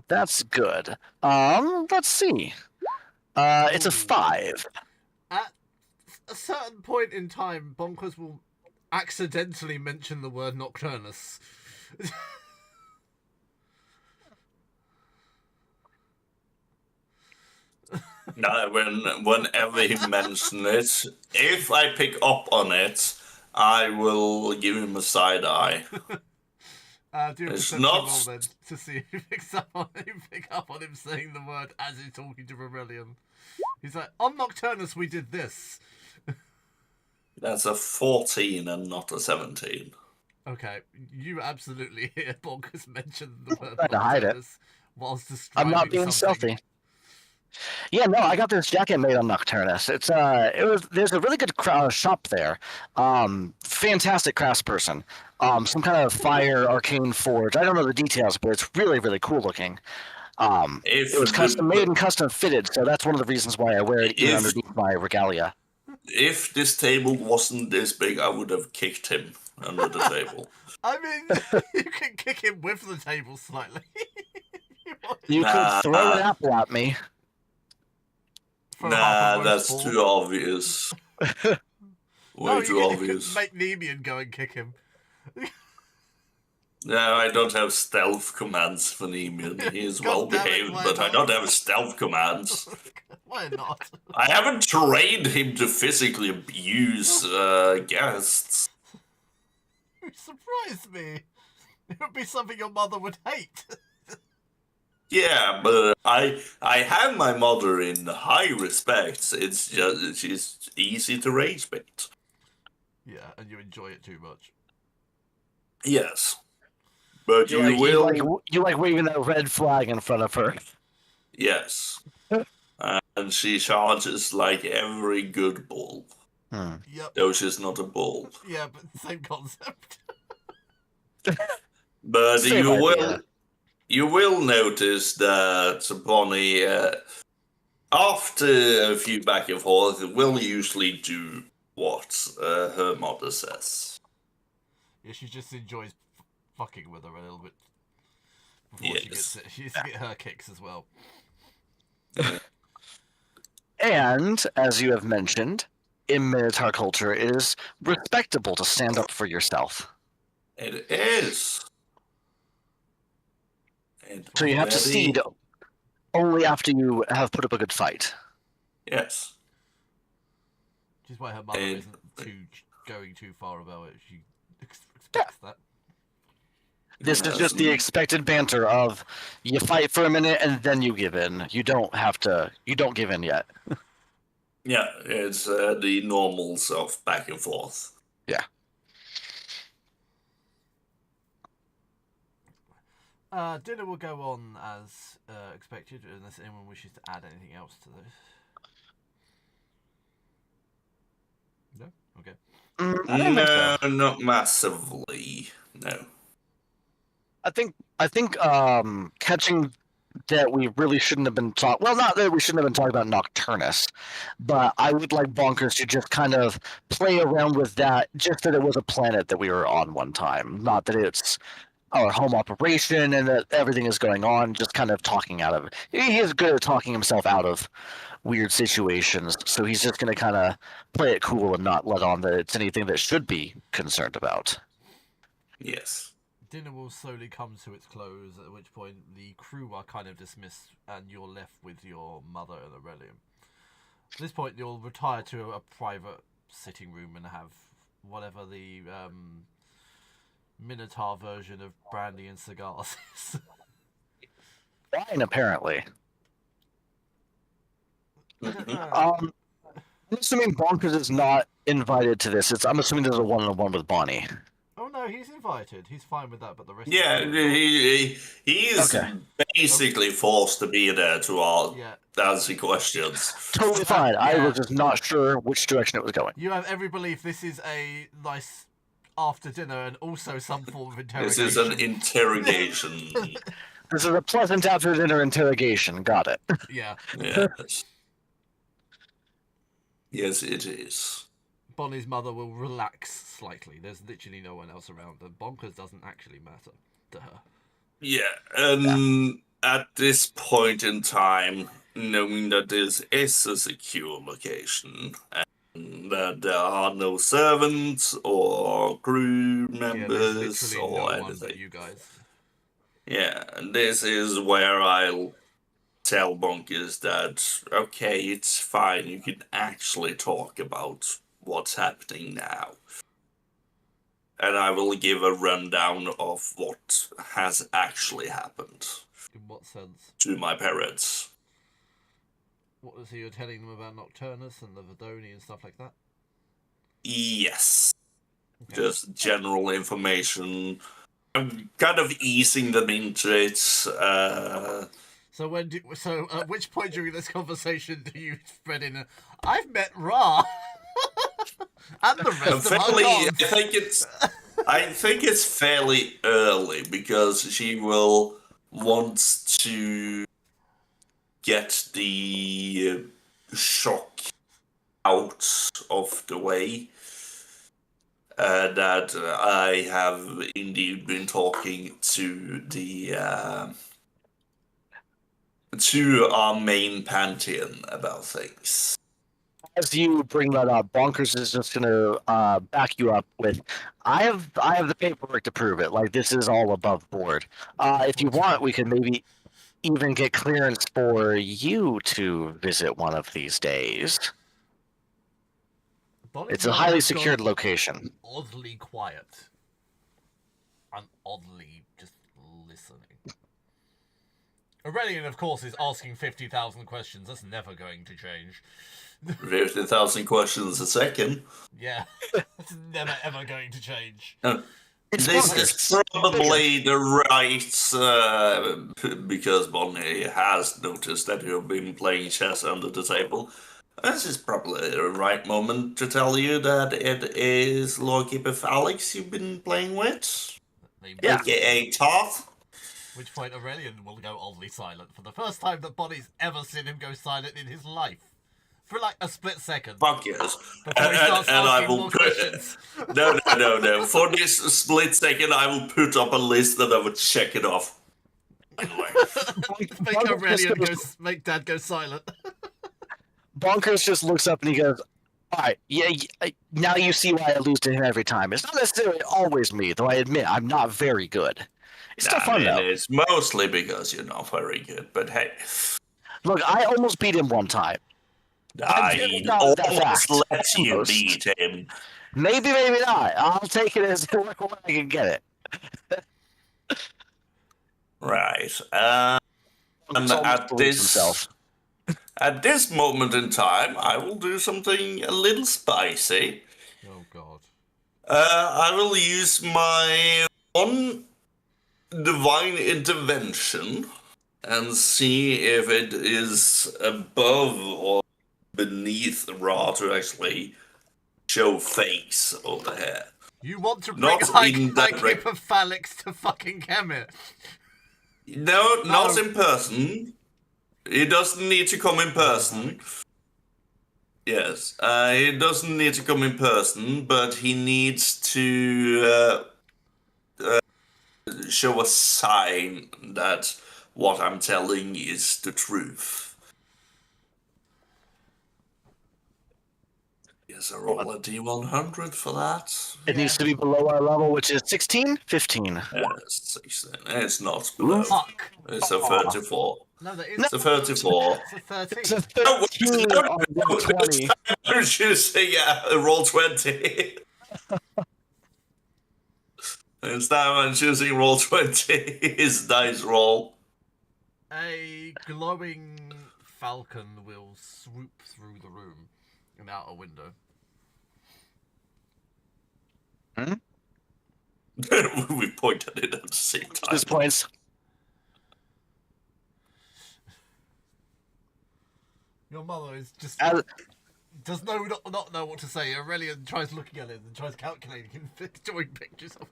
That's good. Let's see. It's a 5. At a certain point in time, Bonkers will accidentally mention the word Nocturnus. No, whenever he mentions it, if I pick up on it, I will give him a side eye. Do a It's perception not- roll then to see if you pick up on him saying the word as he's talking to Vermilion. He's like, on Nocturnus we did this. That's a 14 and not a 17. Okay, you absolutely hear Bonkers mention the word Trying to hide it. Nocturnus whilst describing I'm not being something. stealthy. Yeah, no, I got this jacket made on Nocturnus. There's a really good shop there. Fantastic craftsperson. Some kind of fire arcane forge. I don't know the details, but it's really, really cool looking. It was custom made and custom fitted, so that's one of the reasons why I wear it even underneath my regalia. If this table wasn't this big, I would have kicked him under the table. I mean, you can kick him with the table slightly. You could throw an apple at me. For half Nah, a that's ball. too obvious. Way too obvious. Make Nemean go and kick him. No, I don't have stealth commands for Nemean. He is God well damn it, behaved, why but I not? don't have stealth commands. Why not? I haven't trained him to physically abuse guests. You surprised me. It would be something your mother would hate. Yeah, but I have my mother in high respect. It's just she's easy to rage bait. Yeah, and you enjoy it too much. Yes, but you will. You like waving that red flag in front of her. Yes, and she charges like every good bull. Yep. Though she's not a bull. Yeah, but same concept. But Same idea. You will notice that Bonnie, after a few back and forth, will usually do what her mother says. Yeah, she just enjoys fucking with her a little bit. Before she gets it. She used to get her kicks as well. And, as you have mentioned, in Minotaur culture, it is respectable to stand up for yourself. It is. So you have to cede only after you have put up a good fight. Yes. Which is why her mother isn't going too far about it. She expects that. This is just the expected banter of you fight for a minute and then you give in. You don't give in yet. Yeah, it's the normals of back and forth. Yeah. Dinner will go on as expected, unless anyone wishes to add anything else to this. No? Okay. No, not massively. No. I think catching that we really shouldn't have been talking. Well, not that we shouldn't have been talking about Nocturnus, but I would like Bonkers to just kind of play around with that, just that it was a planet that we were on one time, not that it's our home operation and that everything is going on. Just kind of talking out of it. He is good at talking himself out of weird situations, so he's just going to kind of play it cool and not let on that it's anything that should be concerned about. Yes. Dinner will slowly come to its close, at which point the crew are kind of dismissed and you're left with your mother and Aurelian. At this point, you'll retire to a private sitting room and have whatever the Minotaur version of brandy and cigars is. Fine, apparently. I don't know. I'm assuming Bonkers is not invited to this. I'm assuming there's a one-on-one with Bonnie. Oh no, he's invited. He's fine with that, but the rest. Yeah, of the he's basically forced to be there to answer questions. Totally fine. I was just not sure which direction it was going. You have every belief this is a nice after dinner and also some form of interrogation. This is an interrogation. This is a pleasant after dinner interrogation. Got it. Yeah. Yes. Yes, it is. Bonnie's mother will relax slightly. There's literally no one else around, and Bonkers doesn't actually matter to her. Yeah, at this point in time, knowing that this is a secure location, and that there are no servants or crew Yeah, members there's literally or no one but anything. you guys. Yeah, and this is where I'll tell Bonkers that, okay, it's fine, you can actually talk about what's happening now. And I will give a rundown of what has actually happened In what sense? to my parents. What was you telling them about Nocturnus and the Vidoni and stuff like that? Yes. Okay. Just general information. I'm kind of easing them into it. So at which point during this conversation do you spread in I've met Ra and the rest of our gods? I think it's fairly early because she will want to get the shock out of the way. That I have indeed been talking to to our main pantheon about things. As you bring that up, Bonkers is just gonna back you up with, I have the paperwork to prove it. Like, this is all above board. If you want, we could maybe even get clearance for you to visit one of these days. It's a highly secured location. Oddly quiet. I'm oddly just listening. Aurelian, of course, is asking 50,000 questions. That's never going to change. 50,000 questions a second. Yeah, it's never ever going to change. This is probably the right, because Bonnie has noticed that you've been playing chess under the table. This is probably the right moment to tell you that it is Lawkeeper Alex you've been playing with. Yeah. AKA Toth. Which point Aurelian will go oddly silent for the first time that Bonnie's ever seen him go silent in his life. For like a split second. Fuck yes. Before he starts asking more questions. No. For this split second, I will put up a list and I will check it off. Anyway. Make Dad go silent. Bonkers just looks up and he goes, all right, yeah, now you see why I lose to him every time. It's not necessarily always me, though I admit I'm not very good. It's still fun, though. It's mostly because you're not very good, but hey. Look, I almost beat him one time. I almost let you beat him. Maybe not. I'll take it as when I can get it. Right. And at this moment in time, I will do something a little spicy. Oh, God. I will use my one divine intervention and see if it is above or beneath Ra to actually show face over here. You want to bring Hypophalics to fucking Kemet? No, not in person. He doesn't need to come in person. Yes, he doesn't need to come in person, but he needs to show a sign that what I'm telling is the truth. Yes, I roll a D100 for that. It needs to be below our level, which is 16? 15. Yes, 16. It's not below. Fuck. It's a 34. No, that is. It's a 34. It's a 13. It's a 13 on 20. I'm choosing roll 20. It's time I'm choosing roll 20. His dice roll. A glowing falcon will swoop through the room and out a window. We point at it at the same time. This points. Your mother is just does not know what to say. Aurelian tries looking at it and tries calculating and drawing pictures of.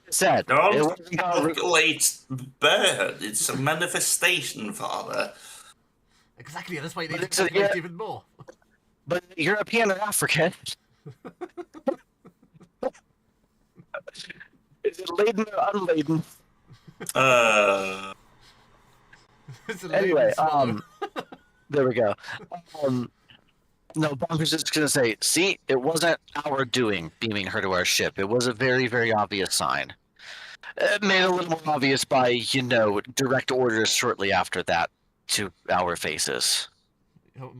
Said don't calculate bird. It's a manifestation, Father. Exactly. That's why you need to calculate even more. But European and African. Is it laden or unladen? It's a Anyway, swallow. there we go. No, Bonkers is going to say, see, it wasn't our doing beaming her to our ship. It was a very, very obvious sign. Made a little more obvious by, direct orders shortly after that to our faces.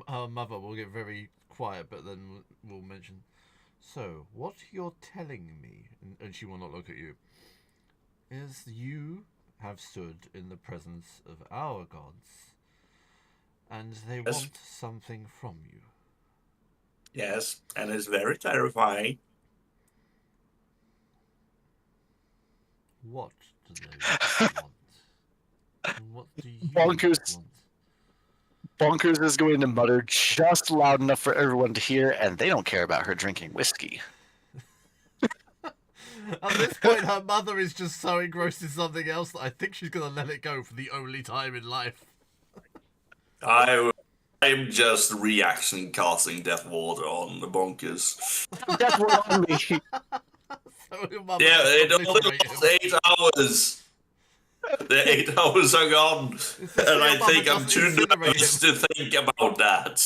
Her mother will get very quiet, but then will mention, "So, what you're telling me," and she will not look at you, "is you have stood in the presence of our gods, and they Yes. want something from you." Yes, and it's very terrifying. What do they want? And what do you Bonkers. want? Bonkers is going to mutter just loud enough for everyone to hear, and they don't care about her drinking whiskey. At this point, her mother is just so engrossed in something else that I think she's gonna let it go for the only time in life. I'm just reaction casting death water on the bonkers. That's what on me. So her mother Yeah, it only obliterate lasts him. 8 hours. The 8 hours are gone, It's just and that I your mother think I'm doesn't too incinerate nervous him. to think about that.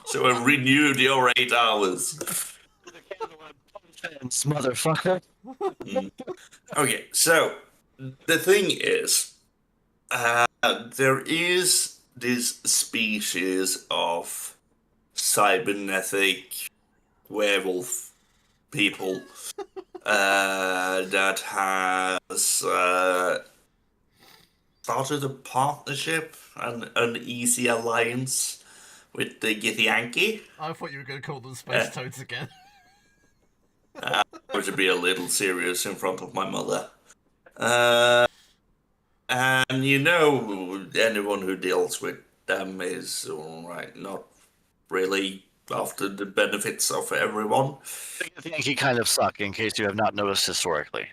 So I renewed your 8 hours. Motherfucker. Okay, so the thing is, there is this species of cybernetic werewolf people that has started a partnership, an uneasy alliance with the Githyanki. I thought you were going to call them space toads again. I was to be a little serious in front of my mother. And anyone who deals with them is alright, not really after the benefits of everyone. I think he kind of suck, in case you have not noticed historically.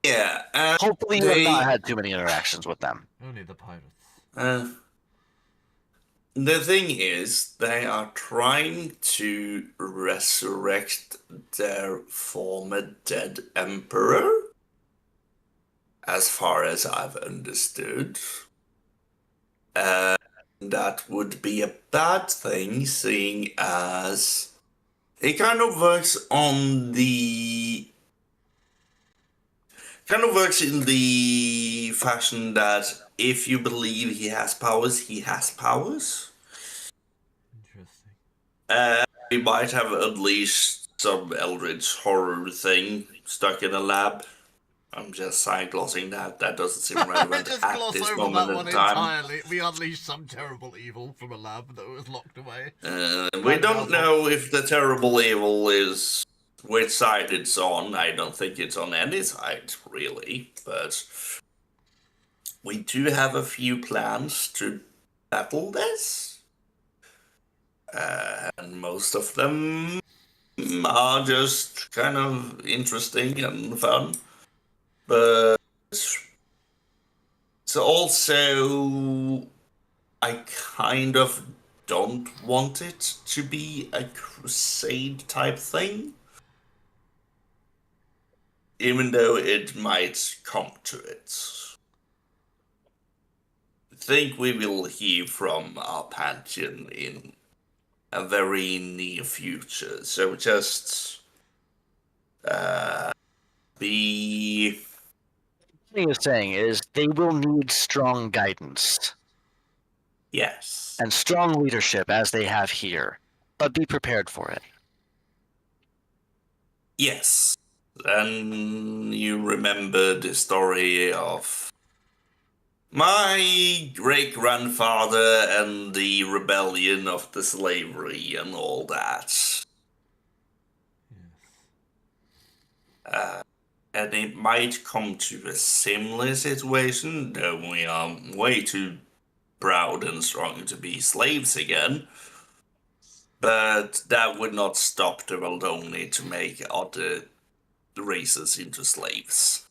Yeah, and Hopefully you have not had too many interactions with them. Only the pirates. The thing is, they are trying to resurrect their former dead emperor, as far as I've understood. That would be a bad thing, seeing as it kind of works in the fashion that if you believe he has powers, he has powers. Interesting. We might have unleashed some eldritch horror thing stuck in a lab. I'm just side-glossing that. That doesn't seem relevant Just at gloss this over moment that in one time. entirely. We unleashed some terrible evil from a lab that was locked away. We don't know if the terrible evil is which side it's on. I don't think it's on any side, really. But we do have a few plans to battle this. And most of them are just kind of interesting and fun. But it's also, I kind of don't want it to be a crusade type thing. Even though it might come to it. I think we will hear from our pantheon in a very near future. So just be... The thing is saying is they will need strong guidance. Yes. And strong leadership as they have here. But be prepared for it. Yes. And you remember the story of my great-grandfather and the rebellion of the slavery and all that. Yes. And it might come to a similar situation, though we are way too proud and strong to be slaves again. But that would not stop the world only to make other races into slaves.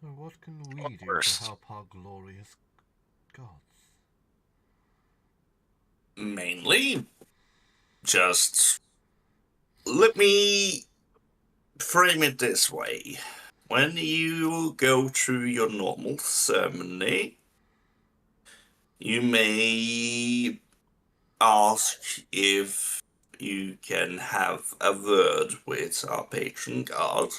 So what can we do to help our glorious gods? Mainly, just let me frame it this way. When you go through your normal ceremony, you may ask if you can have a word with our patron god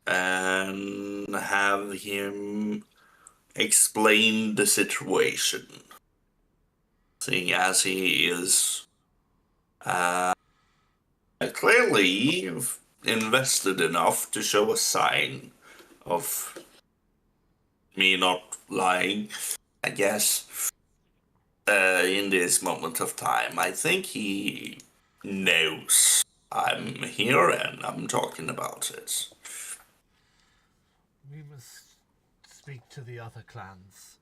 and have him explain the situation, seeing as he is clearly invested enough to show a sign of me not lying, I guess. In this moment of time, I think he knows I'm here and I'm talking about it. We must speak to the other clans.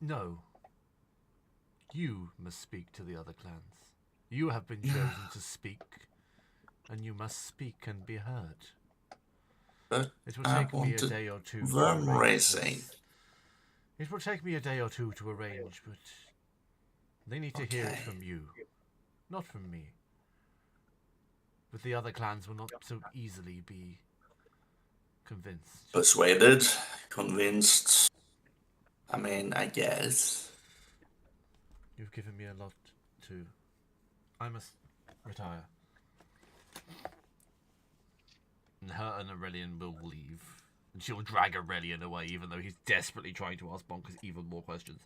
No. You must speak to the other clans. You have been chosen to speak, and you must speak and be heard. But It will I take me a wanted day or two to worm arrange racing. this. It will take me a day or two to arrange, but they need to hear it Okay. from you, not from me. But the other clans will not so easily be convinced. Persuaded, convinced. I mean, I guess. You've given me a lot to... I must retire. And her and Aurelian will leave. And she'll drag Aurelian away, even though he's desperately trying to ask Bonkers even more questions.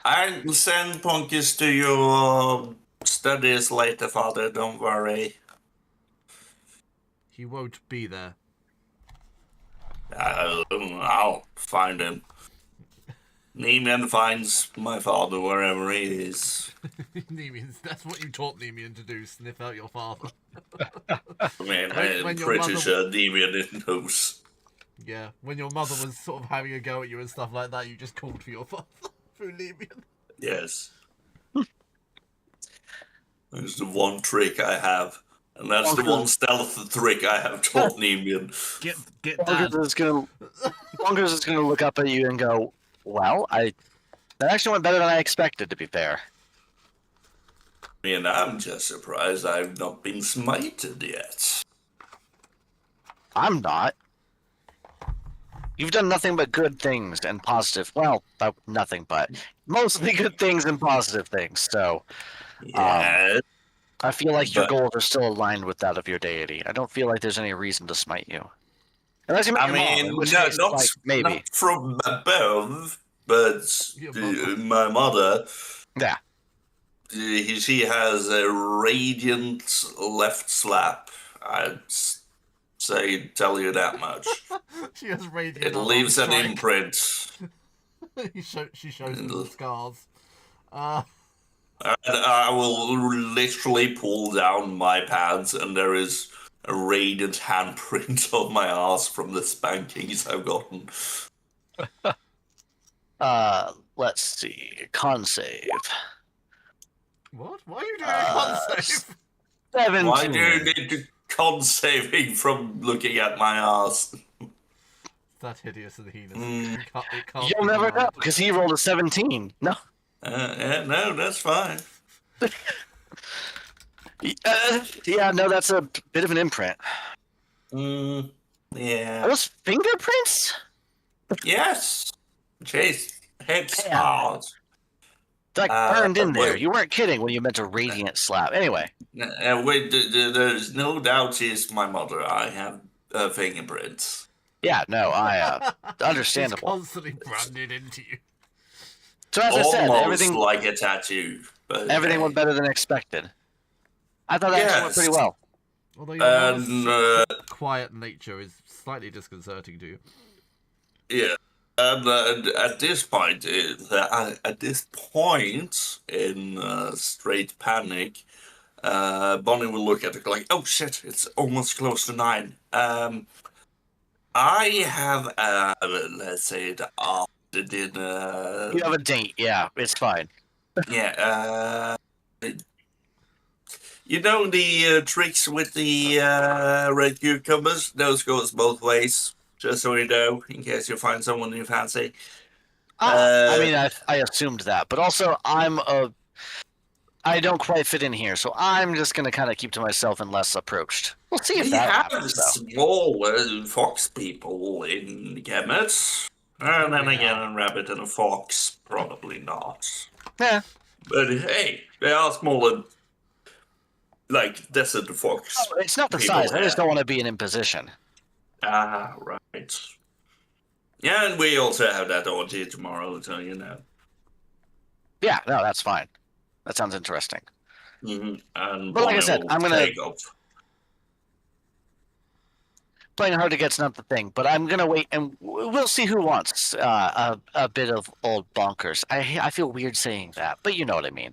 I'll send Ponkus to your studies later, Father. Don't worry. He won't be there. I'll find him. Neiman finds my father wherever he is. Nemean, that's what you taught Nemean to do, sniff out your father. I mean, I'm when your pretty mother- sure Neiman knows. Yeah, when your mother was sort of having a go at you and stuff like that, you just called for your father through Nemean. Yes. That's the one trick I have. And that's the one stealth trick I have taught Neiman. Get Dad. Bonkers is gonna look up at you and go, "Well, that actually went better than I expected. To be fair, I mean, I'm just surprised I've not been smited yet. I'm not. You've done nothing but good things and positive. Well, nothing but mostly good things and positive things. So Yeah. I feel like your But- goals are still aligned with that of your deity. I don't feel like there's any reason to smite you. Unless you meet I your mom, in mean, which no, case, not, like, maybe. not from above, but Your mother. my mother, Yeah. she has a radiant left slap. I'd tell you that much. She has radiant It leaves an strike. imprint. She shows him the scars. And I will literally pull down my pants, and there is a radiant handprint on my ass from the spankings I've gotten. Let's see. Con save. What? Why are you doing a con save? 17. Why do you need to con saving from looking at my ass? That's hideous and heinous. Mm. It can't You'll be never denied. know because he rolled a 17. No. No, that's fine. Yeah, no, that's a bit of an imprint. Yeah. Those fingerprints? Yes. Jeez. It's Yeah. hard. It's like burned in there. wait. You weren't kidding when you meant a radiant slap. Anyway, Wait, there's no doubt she's my mother. I have fingerprints. yeah, no, I It's understandable. constantly branded into you. So as I said, Almost everything like a tattoo. But went better than expected. I thought that actually went pretty Yes. well. Although your mother's And quiet nature is slightly disconcerting to you. yeah, and at this point, in straight panic, Bonnie will look at it like, "Oh shit, it's almost close to 9." I have, let's say, the after dinner. You have a date, yeah, it's fine. Yeah, you know the tricks with the red cucumbers? Those goes both ways. Just so you know, in case you find someone you fancy. I mean, I assumed that, but also I don't quite fit in here, so I'm just gonna kind of keep to myself unless approached. We'll see if We that have happens, though. small fox people in Kemet. And then Yeah. again, a rabbit and a fox, probably not. Yeah. But hey, they are smaller, like desert fox. Oh, it's not the people size. I just have. don't want to be an imposition. Ah, right. Yeah, and we also have that orgy tomorrow, so you know. Yeah, no, that's fine. That sounds interesting. And But like I Bonnie said, will I'm gonna take off. playing hard to get's not the thing. But I'm gonna wait, and we'll see who wants a bit of old bonkers. I feel weird saying that, but you know what I mean.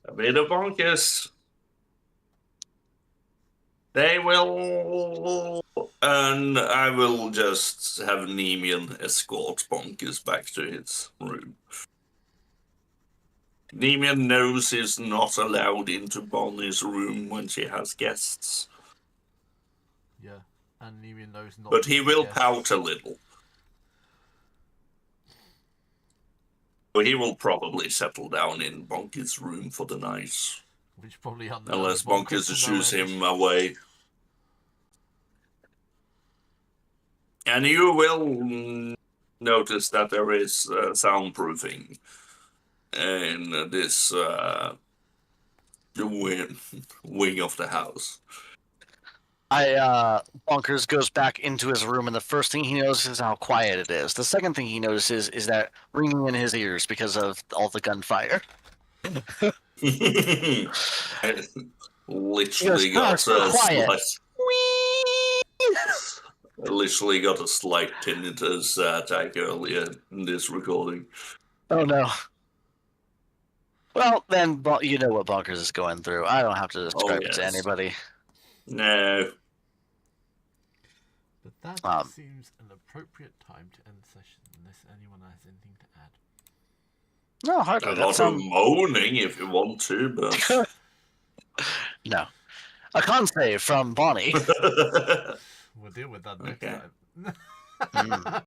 A bit of bonkers. They will, and I will just have Nemean escort Bonkers back to his room. Nemean knows he's not allowed into Bonnie's room when she has guests, Yeah, and Nemean knows not. but to he be will guessed. pout a little. But he will probably settle down in Bonkers' room for the night, Which probably unless Bonkers to no shoos end. him away. And you will notice that there is soundproofing in this wing of the house. Bonkers goes back into his room, and the first thing he notices is how quiet it is. The second thing he notices is that ringing in his ears because of all the gunfire. Literally He goes, got a quiet. slight. Literally got a slight tinnitus attack earlier in this recording. Oh no. Well, then you know what Bonkers is going through. I don't have to describe it to yes. anybody. No. But that Um, seems an appropriate time to end the session, unless anyone has anything to add. No, hardly. A lot of moaning if you want to, but no. A con save from Bonnie. We'll deal with that next Okay. time.